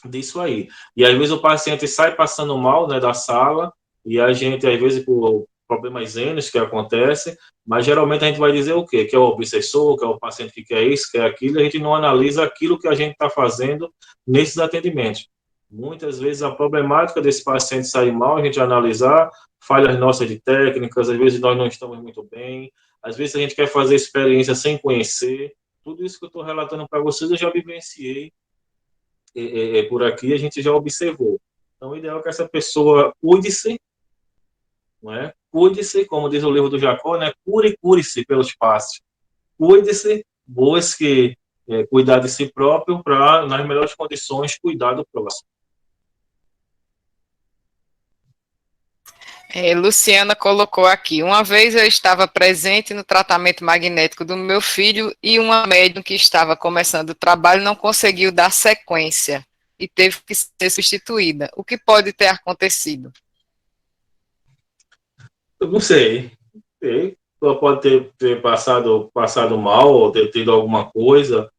disso aí. E às vezes o paciente sai passando mal, né, da sala, e a gente, às vezes, por problemas N que acontecem, mas geralmente a gente vai dizer o quê? Que é o obsessor, que é o paciente que quer isso, quer aquilo, e a gente não analisa aquilo que a gente está fazendo nesses atendimentos. Muitas vezes a problemática desse paciente sair mal, a gente analisar, falhas nossas de técnicas, às vezes nós não estamos muito bem, às vezes a gente quer fazer experiência sem conhecer, tudo isso que eu estou relatando para vocês eu já vivenciei por aqui, a gente já observou. Então, o ideal é que essa pessoa cuide-se, não é? Cuide-se, como diz o livro do Jacó, né? Cure-se pelos passos. Cuide-se, busque cuidar de si próprio para, nas melhores condições, cuidar do próximo. Luciana colocou aqui, uma vez eu estava presente no tratamento magnético do meu filho e uma médium que estava começando o trabalho não conseguiu dar sequência e teve que ser substituída. O que pode ter acontecido? Eu não sei. Ela pode ter passado mal ou ter tido alguma coisa,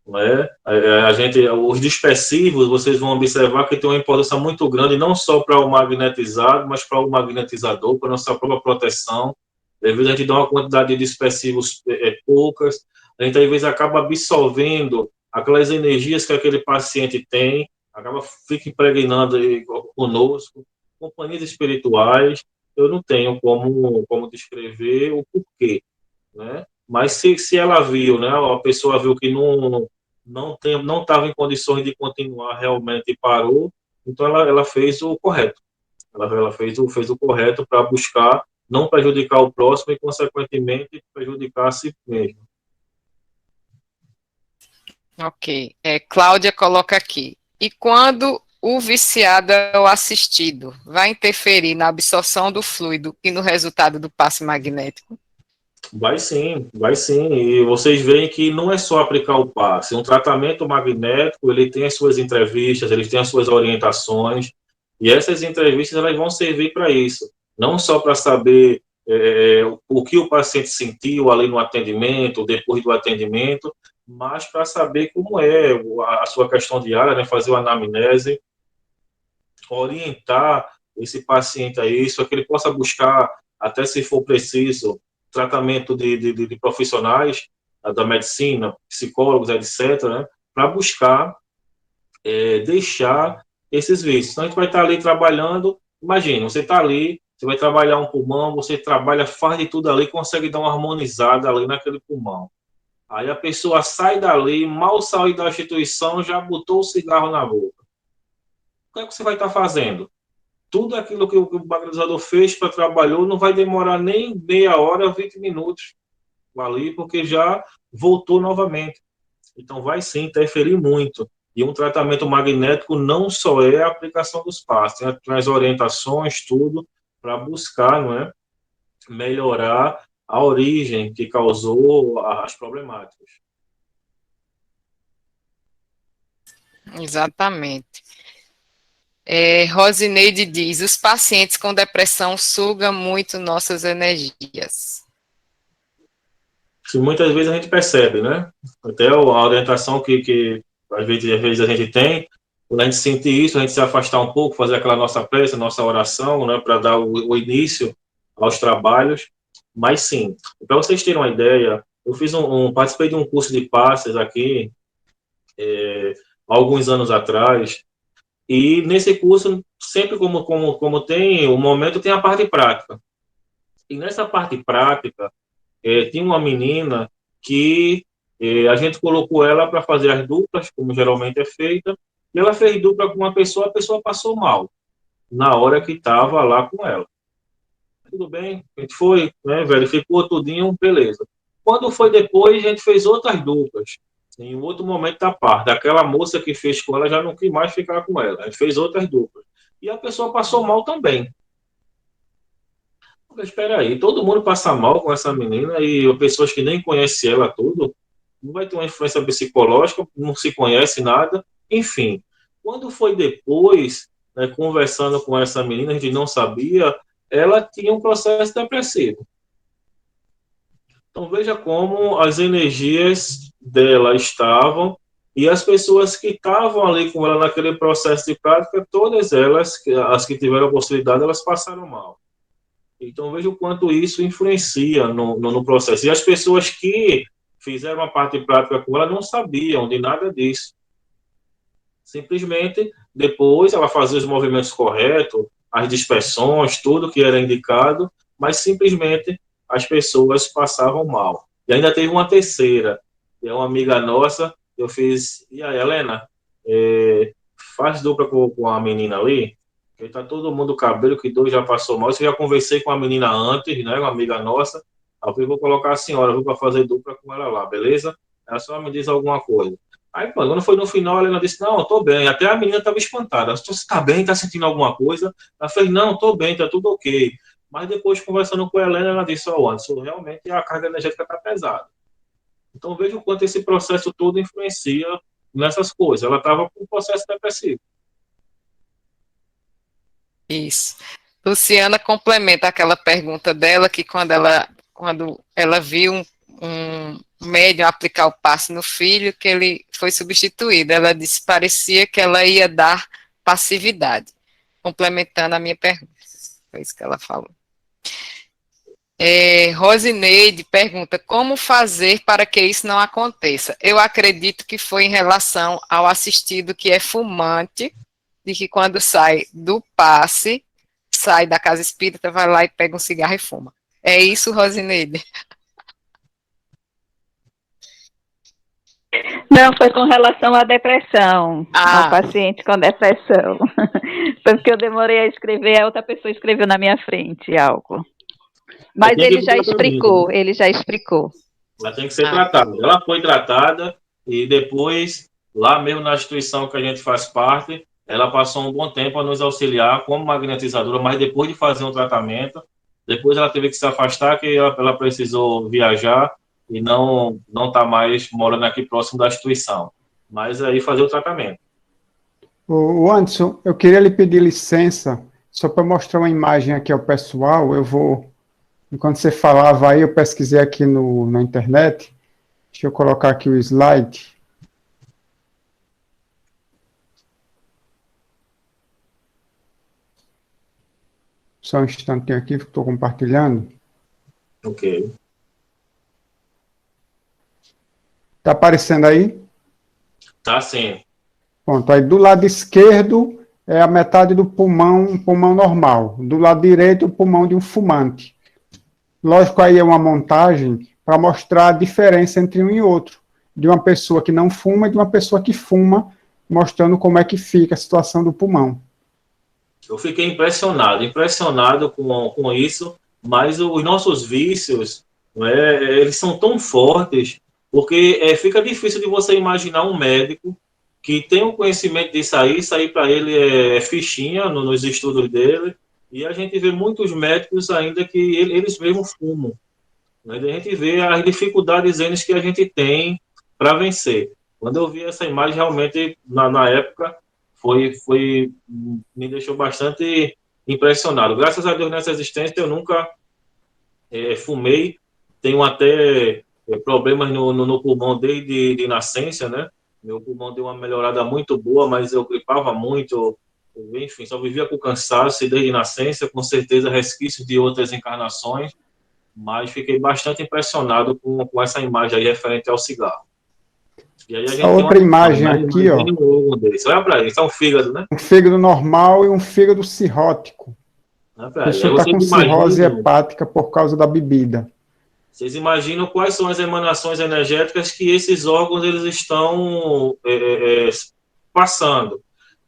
né? A gente, os dispersivos, vocês vão observar que tem uma importância muito grande, não só para o magnetizado, mas para o magnetizador, para a nossa própria proteção. Devido a gente dar uma quantidade de dispersivos poucas, a gente às vezes acaba absorvendo aquelas energias que aquele paciente tem, fica impregnando conosco, companhias espirituais. Eu não tenho como descrever o porquê, né? Mas se ela viu, né, a pessoa viu que não estava em condições de continuar realmente e parou, então ela fez o correto. Ela fez o correto para buscar não prejudicar o próximo e, consequentemente, prejudicar a si mesmo. Ok. Cláudia coloca aqui. E quando o viciado é o assistido, vai interferir na absorção do fluido e no resultado do passe magnético? Vai sim, vai sim. E vocês veem que não é só aplicar o passe. Um tratamento magnético, ele tem as suas entrevistas, ele tem as suas orientações, e essas entrevistas elas vão servir para isso. Não só para saber o que o paciente sentiu ali no atendimento, depois do atendimento, mas para saber como é a sua questão diária, né? Fazer uma anamnese, orientar esse paciente a isso, a que ele possa buscar, até se for preciso, tratamento de profissionais da medicina, psicólogos, etc., né, para buscar deixar esses vícios. Então, a gente vai estar ali trabalhando, imagina, você está ali, você vai trabalhar um pulmão, você trabalha, faz de tudo ali, consegue dar uma harmonizada ali naquele pulmão. Aí a pessoa sai dali, mal saiu da instituição, já botou o cigarro na boca. O que é que você vai estar fazendo? Tudo aquilo que o magnetizador fez para trabalhou não vai demorar nem meia hora, 20 minutos ali, porque já voltou novamente. Então, vai sim interferir muito. E um tratamento magnético não só é a aplicação dos passos, tem as orientações, tudo, para buscar, não é, melhorar a origem que causou as problemáticas. Exatamente. Rosineide diz, os pacientes com depressão sugam muito nossas energias. Que muitas vezes a gente percebe, né? Até a orientação que às vezes a gente tem, quando a gente sente isso, a gente se afastar um pouco, fazer aquela nossa prece, nossa oração, né, para dar o início aos trabalhos. Mas sim, para vocês terem uma ideia, eu participei de um curso de passes aqui alguns anos atrás, e nesse curso, sempre como tem o momento, tem a parte prática. E nessa parte prática, tinha uma menina que a gente colocou ela para fazer as duplas, como geralmente é feita, e ela fez dupla com uma pessoa, a pessoa passou mal na hora que estava lá com ela. Tudo bem, a gente foi, né, verificou tudinho, beleza. Quando foi depois, a gente fez outras duplas, em outro momento da parte. Aquela moça que fez com ela já não quis mais ficar com ela, a gente fez outras duplas. E a pessoa passou mal também. Espera aí, todo mundo passa mal com essa menina e pessoas que nem conhecem ela tudo, não vai ter uma influência psicológica, não se conhece nada, enfim. Quando foi depois, né, conversando com essa menina, a gente não sabia, ela tinha um processo depressivo. Então veja como as energias dela estavam e as pessoas que estavam ali com ela naquele processo de prática, todas elas, as que tiveram a possibilidade, elas passaram mal. Então, veja o quanto isso influencia no processo. E as pessoas que fizeram a parte prática com ela não sabiam de nada disso. Simplesmente, depois ela fazia os movimentos corretos, as dispersões, tudo que era indicado, mas simplesmente as pessoas passavam mal. E ainda teve uma terceira, que é uma amiga nossa, eu fiz, e aí, Helena, faz dupla com a menina ali, porque tá todo mundo cabelo, que dois já passou mal. Eu já conversei com a menina antes, né, uma amiga nossa. Aí eu vou colocar a senhora, vou para fazer dupla com ela lá, beleza? Ela só me diz alguma coisa. Aí, pô, quando foi no final, a Helena disse, não, eu tô bem. Até a menina estava espantada. Você tá bem? Tá sentindo alguma coisa? Ela fez, não, tô bem, tá tudo ok. Mas depois, conversando com a Helena, ela disse, ó, Anderson, realmente a carga energética tá pesada. Então, veja o quanto esse processo todo influencia nessas coisas. Ela estava com um processo depressivo. Isso. Luciana complementa aquela pergunta dela que quando ela viu um médium aplicar o passe no filho, que ele foi substituído. Ela disse parecia que ela ia dar passividade, complementando a minha pergunta. Foi isso que ela falou. Rosineide pergunta, como fazer para que isso não aconteça? Eu acredito que foi em relação ao assistido que é fumante, de que quando sai do passe, sai da casa espírita, vai lá e pega um cigarro e fuma. É isso, Rosineide? Não, foi com relação à depressão, ao paciente com depressão. Foi porque eu demorei a escrever, a outra pessoa escreveu na minha frente algo. Mas ele já explicou, Ela tem que ser tratada. Ela foi tratada e depois, lá mesmo na instituição que a gente faz parte, ela passou um bom tempo a nos auxiliar como magnetizadora, mas depois de fazer um tratamento, depois ela teve que se afastar, que ela precisou viajar e não está mais morando aqui próximo da instituição. Mas aí fazer o tratamento. O Anderson, eu queria lhe pedir licença, só para mostrar uma imagem aqui ao pessoal. Eu vou, enquanto você falava aí, eu pesquisei aqui na internet. Deixa eu colocar aqui o slide. Só um instantinho aqui, que estou compartilhando. Ok. Está aparecendo aí? Tá sim. Pronto, aí do lado esquerdo é a metade do pulmão, um pulmão normal. Do lado direito, o pulmão de um fumante. Lógico, aí é uma montagem para mostrar a diferença entre um e outro. De uma pessoa que não fuma e de uma pessoa que fuma, mostrando como é que fica a situação do pulmão. Eu fiquei impressionado com isso, mas os nossos vícios, eles são tão fortes, porque fica difícil de você imaginar um médico que tem um conhecimento disso aí, isso aí para ele é fichinha nos estudos dele, e a gente vê muitos médicos ainda que eles mesmos fumam. Né? A gente vê as dificuldades que a gente tem para vencer. Quando eu vi essa imagem, realmente, na época, me deixou bastante impressionado. Graças a Deus, nessa existência, eu nunca fumei. Tenho até problemas no pulmão desde de nascença, né? Meu pulmão deu uma melhorada muito boa, mas eu gripava muito, enfim, só vivia com cansaço e desde nascença, com certeza resquícios de outras encarnações, mas fiquei bastante impressionado com essa imagem aí referente ao cigarro. E aí a gente outra imagem aqui, ó. Olha para isso, é um fígado, né? Um fígado normal e um fígado cirrótico. A pessoa está com cirrose hepática por causa da bebida. Vocês imaginam quais são as emanações energéticas que esses órgãos eles estão passando.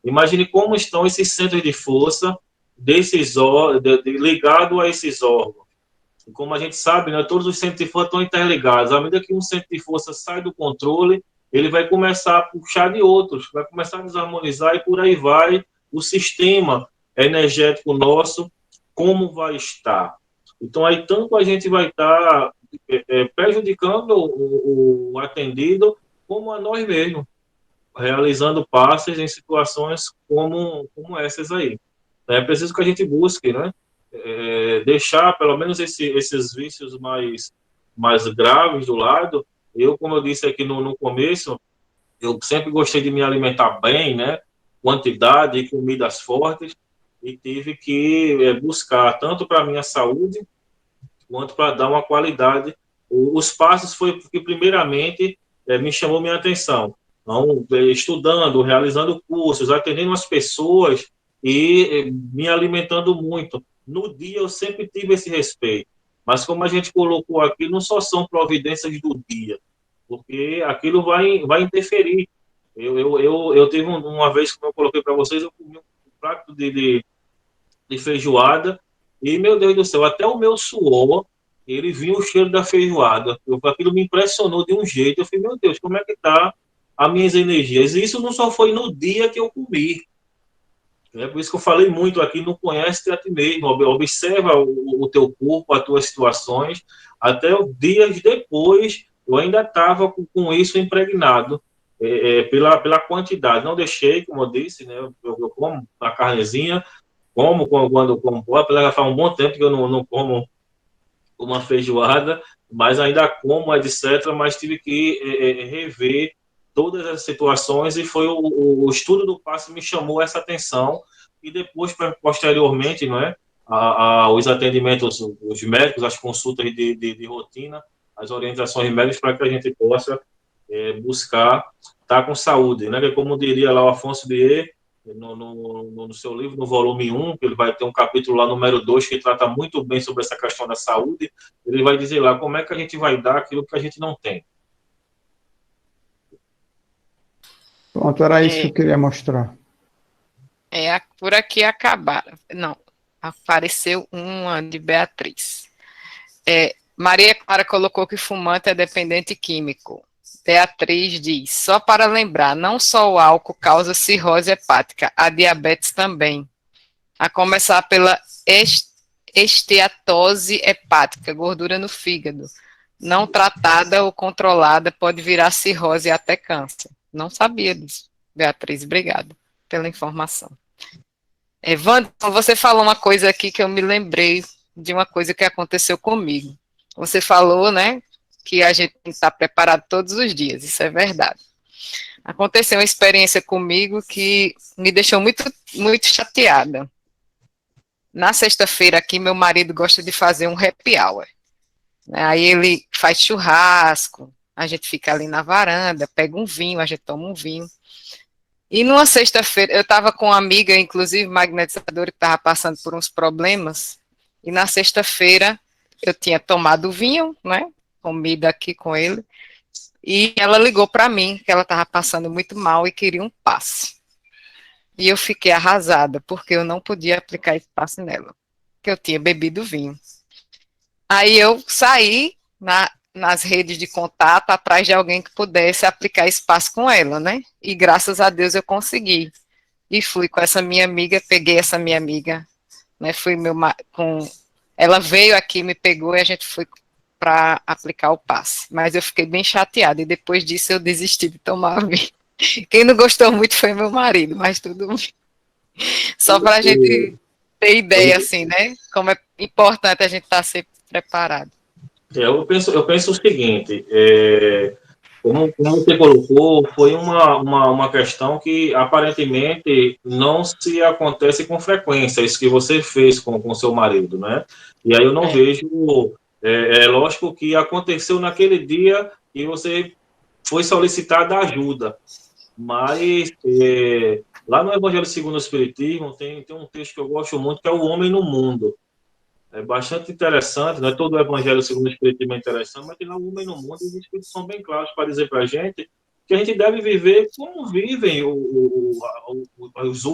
Imagine como estão esses centros de força ligado a esses órgãos. E como a gente sabe, né, todos os centros de força estão interligados. À medida que um centro de força sai do controle, ele vai começar a puxar de outros, vai começar a desarmonizar e por aí vai o sistema energético nosso, como vai estar. Então, aí tanto a gente vai estar prejudicando o atendido, como a nós mesmos, realizando passes em situações como essas aí. É preciso que a gente busque, né? Deixar, pelo menos, esses vícios mais graves do lado. Eu, como eu disse aqui no começo, eu sempre gostei de me alimentar bem, né? Quantidade e comidas fortes, e tive que buscar, tanto para a minha saúde, quanto para dar uma qualidade. Os passos foi porque, primeiramente, me chamou minha atenção. Então, estudando, realizando cursos, atendendo as pessoas e me alimentando muito. No dia, eu sempre tive esse respeito. Mas, como a gente colocou aqui, não só são providências do dia, porque aquilo vai interferir. Eu teve uma vez, como eu coloquei para vocês, eu comi um prato de feijoada e, meu Deus do céu, até o meu suor, ele vinha o cheiro da feijoada. Aquilo me impressionou de um jeito. Eu falei, meu Deus, como é que está as minhas energias. E isso não só foi no dia que eu comi. É por isso que eu falei muito aqui, não conhece a ti mesmo, observa o teu corpo, as tuas situações, até dias depois eu ainda estava com isso impregnado, pela quantidade. Não deixei, como eu disse, né, eu como a carnezinha, quando pode, faz um bom tempo que eu não como uma feijoada, mas ainda como, etc., mas tive que rever todas as situações, e foi o estudo do passe me chamou essa atenção, e depois, posteriormente, não é, os atendimentos, os médicos, as consultas de rotina, as orientações médicas para que a gente possa buscar estar com saúde, né? Como diria lá o Afonso Bier, no seu livro, no volume 1, que ele vai ter um capítulo lá, número 2, que trata muito bem sobre essa questão da saúde, ele vai dizer lá como é que a gente vai dar aquilo que a gente não tem. Pronto, era isso que eu queria mostrar. Por aqui acabaram. Não, apareceu uma de Beatriz. Maria Clara colocou que fumante é dependente químico. Beatriz diz, só para lembrar, não só o álcool causa cirrose hepática, a diabetes também. A começar pela esteatose hepática, gordura no fígado. Não tratada ou controlada pode virar cirrose e até câncer. Não sabia disso. Beatriz, obrigada pela informação. Wanderson, você falou uma coisa aqui que eu me lembrei de uma coisa que aconteceu comigo. Você falou, né, que a gente tem que estar preparado todos os dias, isso é verdade. Aconteceu uma experiência comigo que me deixou muito, muito chateada. Na sexta-feira aqui, meu marido gosta de fazer um happy hour. Aí ele faz churrasco, a gente fica ali na varanda, pega um vinho, a gente toma um vinho. E numa sexta-feira, eu estava com uma amiga, inclusive magnetizadora, que estava passando por uns problemas, e na sexta-feira eu tinha tomado vinho, né, comida aqui com ele, e ela ligou para mim, que ela estava passando muito mal e queria um passe. E eu fiquei arrasada, porque eu não podia aplicar esse passe nela, porque eu tinha bebido vinho. Aí eu saí nas redes de contato atrás de alguém que pudesse aplicar esse passe com ela, né? E graças a Deus eu consegui. E fui com essa minha amiga, peguei essa minha amiga, né? Ela veio aqui, me pegou e a gente foi para aplicar o passe. Mas eu fiquei bem chateada e depois disso eu desisti de tomar vinho. Quem não gostou muito foi meu marido, mas tudo bem. Só para a gente ter ideia, assim, né? Como é importante a gente estar sempre preparado. Eu penso o seguinte, como você colocou, foi uma questão que aparentemente não se acontece com frequência, isso que você fez com seu marido, né? E aí eu não vejo, lógico que aconteceu naquele dia e você foi solicitada ajuda, mas lá no Evangelho segundo o Espiritismo tem um texto que eu gosto muito, que é o Homem no Mundo. É bastante interessante, não é todo o Evangelho segundo o Espiritismo é interessante, mas tem lá o Homem no Mundo, e os Espíritos são bem claros para dizer para a gente que a gente deve viver como vivem o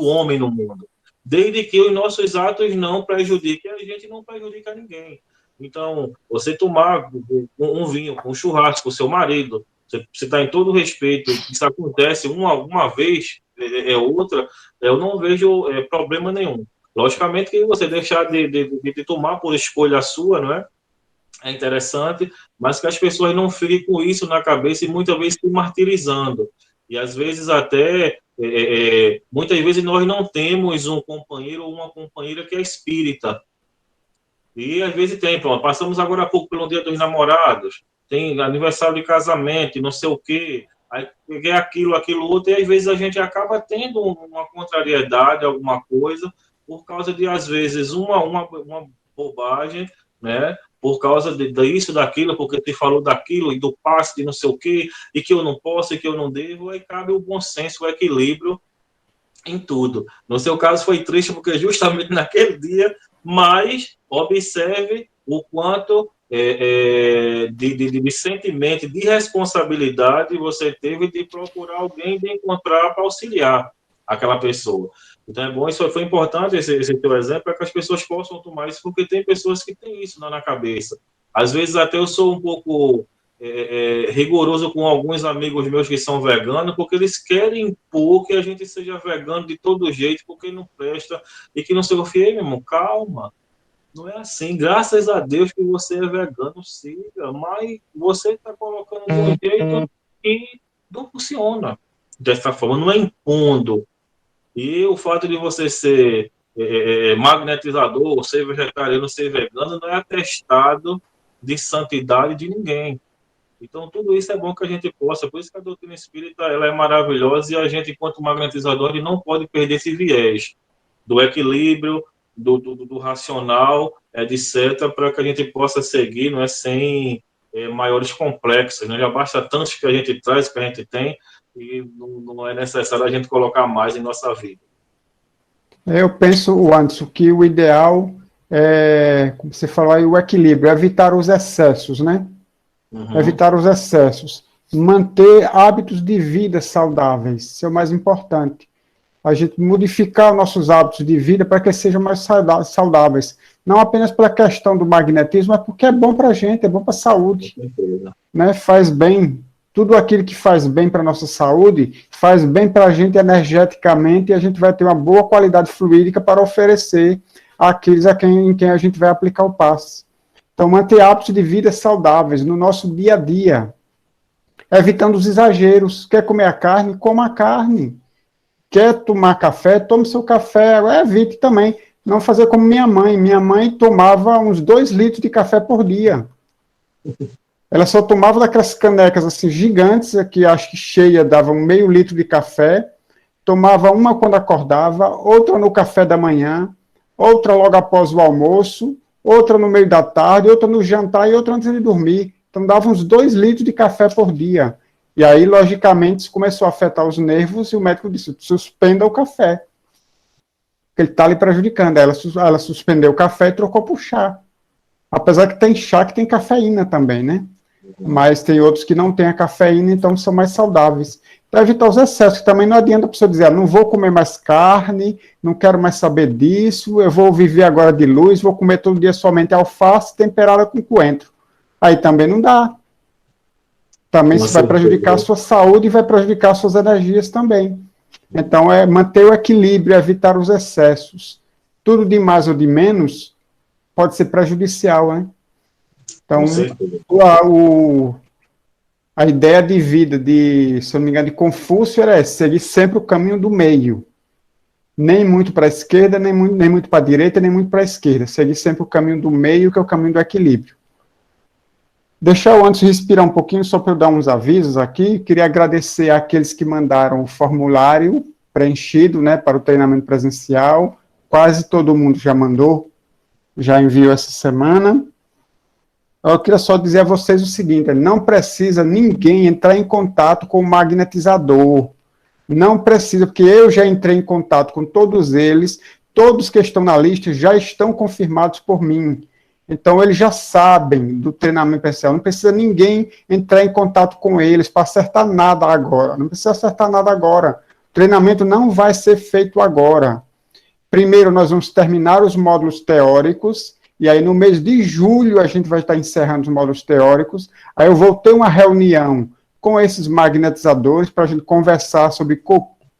homem no mundo, desde que os nossos atos não prejudiquem a gente, não prejudica ninguém. Então, você tomar um vinho, um churrasco com o seu marido, você está em todo respeito, isso acontece uma vez, outra, eu não vejo problema nenhum. Logicamente que você deixar de tomar por escolha sua, não é? É interessante, mas que as pessoas não fiquem com isso na cabeça e muitas vezes se martirizando. E às vezes até, muitas vezes nós não temos um companheiro ou uma companheira que é espírita. E às vezes tem, pronto, passamos agora há pouco pelo Dia dos Namorados, tem aniversário de casamento e não sei o quê, aí peguei aquilo outro, e às vezes a gente acaba tendo uma contrariedade, alguma coisa, por causa de, às vezes, uma bobagem, né? Por causa disso, daquilo, porque te falou daquilo, e do passe, de não sei o quê, e que eu não posso, e que eu não devo, aí cabe o bom senso, o equilíbrio em tudo. No seu caso foi triste, porque justamente naquele dia, mas observe o quanto de sentimento, de responsabilidade você teve de procurar alguém, de encontrar para auxiliar aquela pessoa. Então é bom, isso foi importante, esse teu exemplo, para que as pessoas possam tomar isso, porque tem pessoas que têm isso na cabeça. Às vezes até eu sou um pouco rigoroso com alguns amigos meus que são veganos, porque eles querem impor que a gente seja vegano de todo jeito, porque não presta, e que não se confia, meu irmão, calma. Não é assim, graças a Deus que você é vegano, siga, mas você está colocando de um jeito que não funciona dessa forma, não é impondo. E o fato de você ser magnetizador, ser vegetariano, ser vegano, não é atestado de santidade de ninguém. Então, tudo isso é bom que a gente possa, por isso que a doutrina espírita ela é maravilhosa, e a gente, enquanto magnetizador, ele não pode perder esse viés do equilíbrio, do racional, etc., para que a gente possa seguir, não é, sem maiores complexos. Né? Já basta tantos que a gente traz, que a gente tem, e não é necessário a gente colocar mais em nossa vida. Eu penso, Anderson, que o ideal é, como você falou aí, o equilíbrio, evitar os excessos, né? Uhum. Evitar os excessos. Manter hábitos de vida saudáveis, isso é o mais importante. A gente modificar nossos hábitos de vida para que eles sejam mais saudáveis. Não apenas pela questão do magnetismo, mas porque é bom para a gente, é bom para a saúde. Né? Faz bem. Tudo aquilo que faz bem para a nossa saúde, faz bem para a gente energeticamente, e a gente vai ter uma boa qualidade fluídica para oferecer àqueles em quem a gente vai aplicar o passe. Então, manter hábitos de vida saudáveis no nosso dia a dia, evitando os exageros. Quer comer a carne? Coma a carne. Quer tomar café? Tome seu café. Evite também. Não fazer como minha mãe. Minha mãe tomava uns 2 litros de café por dia. Ela só tomava daquelas canecas assim, gigantes, que acho que cheia dava meio litro de café. Tomava uma quando acordava, outra no café da manhã, outra logo após o almoço, outra no meio da tarde, outra no jantar e outra antes de dormir. Então dava uns 2 litros de café por dia. E aí, logicamente, isso começou a afetar os nervos, e o médico disse, suspenda o café. Porque ele está lhe prejudicando. Ela suspendeu o café e trocou por chá. Apesar que tem chá que tem cafeína também, né? Mas tem outros que não têm a cafeína, então são mais saudáveis. Para evitar os excessos, que também não adianta a pessoa dizer, não vou comer mais carne, não quero mais saber disso, eu vou viver agora de luz, vou comer todo dia somente alface temperada com coentro. Aí também não dá. Também isso vai prejudicar a sua saúde e vai prejudicar as suas energias também. Então, é manter o equilíbrio, evitar os excessos. Tudo de mais ou de menos pode ser prejudicial, né? Então, a ideia de vida se eu não me engano, de Confúcio era seguir sempre o caminho do meio. Nem muito para a esquerda, nem muito para a direita, nem muito para a esquerda. Seguir sempre o caminho do meio, que é o caminho do equilíbrio. Deixar o Anderson respirar um pouquinho, só para eu dar uns avisos aqui. Queria agradecer àqueles que mandaram o formulário preenchido, né, para o treinamento presencial. Quase todo mundo já mandou, já enviou essa semana. Eu queria só dizer a vocês o seguinte, não precisa ninguém entrar em contato com o magnetizador. Não precisa, porque eu já entrei em contato com todos eles, todos que estão na lista já estão confirmados por mim. Então, eles já sabem do treinamento presencial, não precisa ninguém entrar em contato com eles para acertar nada agora. Não precisa acertar nada agora. O treinamento não vai ser feito agora. Primeiro, nós vamos terminar os módulos teóricos, e aí no mês de julho a gente vai estar encerrando os módulos teóricos. Aí eu vou ter uma reunião com esses magnetizadores para a gente conversar sobre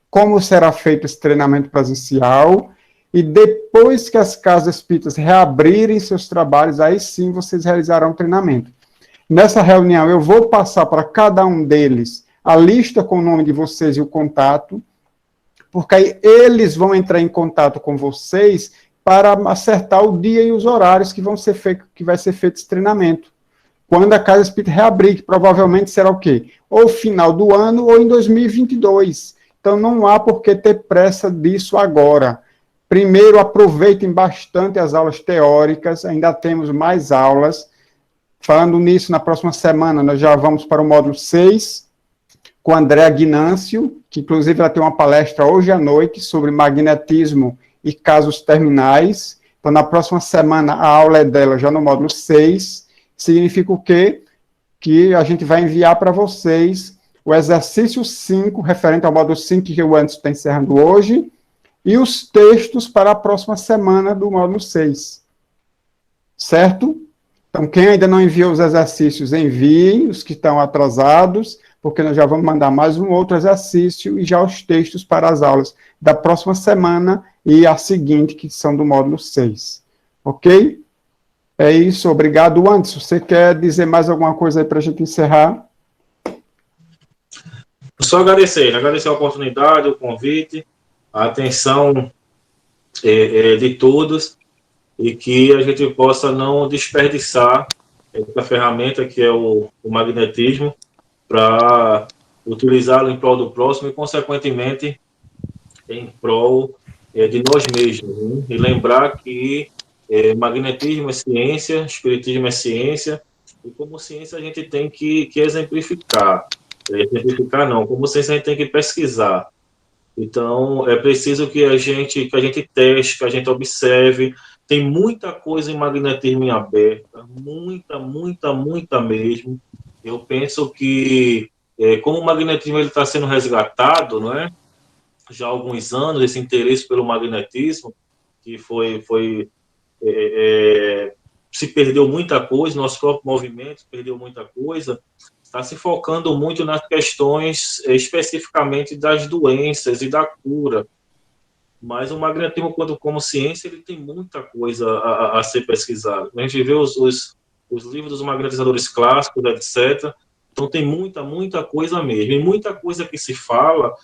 como será feito esse treinamento presencial. E depois que as casas espíritas reabrirem seus trabalhos, aí sim vocês realizarão o treinamento. Nessa reunião, eu vou passar para cada um deles a lista com o nome de vocês e o contato, porque aí eles vão entrar em contato com vocês para acertar o dia e os horários que vai ser feito esse treinamento. Quando a casa espírita reabrir, que provavelmente será o quê? Ou final do ano ou em 2022. Então não há por que ter pressa disso agora. Primeiro, aproveitem bastante as aulas teóricas, ainda temos mais aulas. Falando nisso, na próxima semana, nós já vamos para o módulo 6, com a Andréa Guinâncio, que inclusive ela tem uma palestra hoje à noite sobre magnetismo e casos terminais. Então, na próxima semana, a aula é dela já no módulo 6. Significa o quê? Que a gente vai enviar para vocês o exercício 5, referente ao módulo 5, que o Anderson está encerrando hoje, e os textos para a próxima semana do módulo 6. Certo? Então, quem ainda não enviou os exercícios, enviem os que estão atrasados, porque nós já vamos mandar mais um outro exercício e já os textos para as aulas da próxima semana e a seguinte, que são do módulo 6. Ok? É isso, obrigado. Anderson, você quer dizer mais alguma coisa aí para a gente encerrar? Só agradecer a oportunidade, o convite, a atenção de todos, e que a gente possa não desperdiçar essa ferramenta que é o magnetismo, para utilizá-lo em prol do próximo e, consequentemente, em prol de nós mesmos. Né? E lembrar que magnetismo é ciência, espiritismo é ciência, e como ciência a gente tem que exemplificar. Exemplificar não, como ciência a gente tem que pesquisar. Então, é preciso que a gente teste, que a gente observe. Tem muita coisa em magnetismo em aberta, muita mesmo. Eu penso que, como o magnetismo está sendo resgatado, não é? Já há alguns anos, esse interesse pelo magnetismo, que se perdeu muita coisa, nosso próprio movimento perdeu muita coisa, está se focando muito nas questões especificamente das doenças e da cura. Mas o magnetismo, como ciência, ele tem muita coisa a ser pesquisado. A gente vê os livros dos magnetizadores clássicos, etc. Então tem muita coisa mesmo. E muita coisa que se fala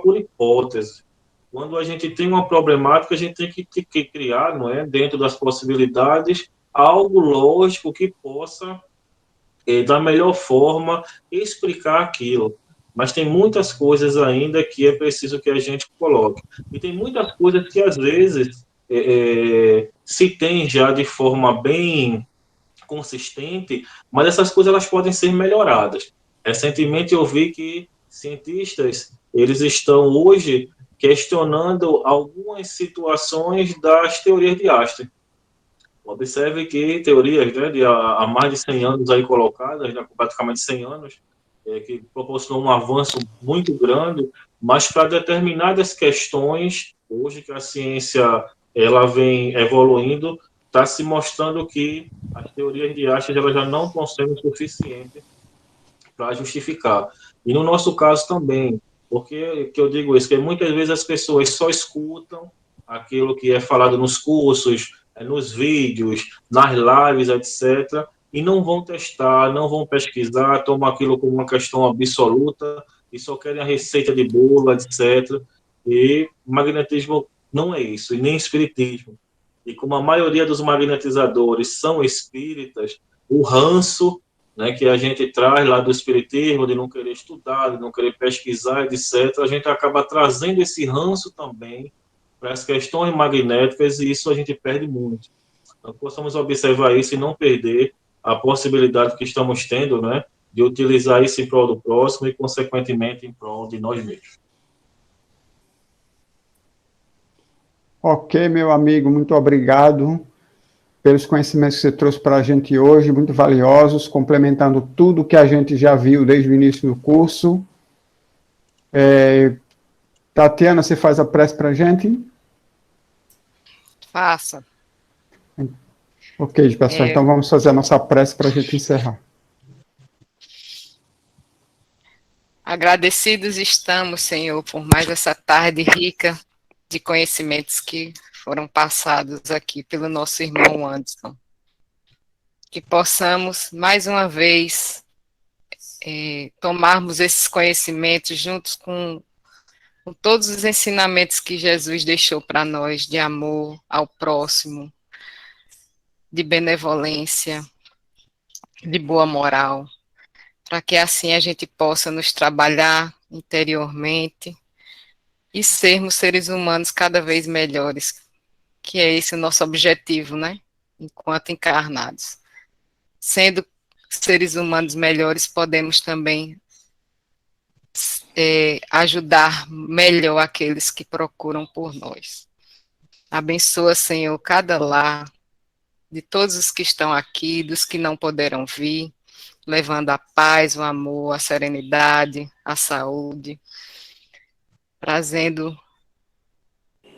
por hipótese. Quando a gente tem uma problemática, a gente tem que criar, não é, dentro das possibilidades, algo lógico que possa, da melhor forma, explicar aquilo. Mas tem muitas coisas ainda que é preciso que a gente coloque. E tem muitas coisas que, às vezes, se tem já de forma bem consistente, mas essas coisas elas podem ser melhoradas. Recentemente eu vi que cientistas, eles estão hoje questionando algumas situações das teorias de Einstein. Observe que teorias, né, há mais de 100 anos aí colocadas, né, praticamente 100 anos, que proporcionou um avanço muito grande, mas para determinadas questões, hoje que a ciência ela vem evoluindo, está se mostrando que as teorias de Einstein elas já não estão sendo suficientes para justificar. E no nosso caso também, porque que eu digo isso, que muitas vezes as pessoas só escutam aquilo que é falado nos cursos, nos vídeos, nas lives, etc., e não vão testar, não vão pesquisar, tomam aquilo como uma questão absoluta e só querem a receita de bolo, etc. E magnetismo não é isso, e nem espiritismo. E como a maioria dos magnetizadores são espíritas, o ranço, né, que a gente traz lá do espiritismo, de não querer estudar, de não querer pesquisar, etc., a gente acaba trazendo esse ranço também para as questões magnéticas, e isso a gente perde muito. Então, possamos observar isso e não perder a possibilidade que estamos tendo, né, de utilizar isso em prol do próximo e, consequentemente, em prol de nós mesmos. Ok, meu amigo, muito obrigado pelos conhecimentos que você trouxe para a gente hoje, muito valiosos, complementando tudo que a gente já viu desde o início do curso. Tatiana, você faz a prece para a gente? Faça. Ok, pessoal, então vamos fazer a nossa prece para a gente encerrar. Agradecidos estamos, Senhor, por mais essa tarde rica de conhecimentos que foram passados aqui pelo nosso irmão Anderson. Que possamos, mais uma vez, tomarmos esses conhecimentos juntos com todos os ensinamentos que Jesus deixou para nós, de amor ao próximo, de benevolência, de boa moral, para que assim a gente possa nos trabalhar interiormente e sermos seres humanos cada vez melhores, que é esse o nosso objetivo, né? Enquanto encarnados. Sendo seres humanos melhores, podemos também ajudar melhor aqueles que procuram por nós. Abençoa, Senhor, cada lar, de todos os que estão aqui, dos que não poderão vir, levando a paz, o amor, a serenidade, a saúde, trazendo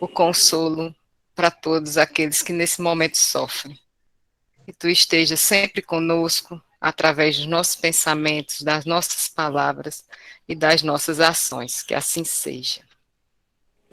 o consolo para todos aqueles que nesse momento sofrem. que tu estejas sempre conosco, através dos nossos pensamentos, das nossas palavras e das nossas ações, que assim seja.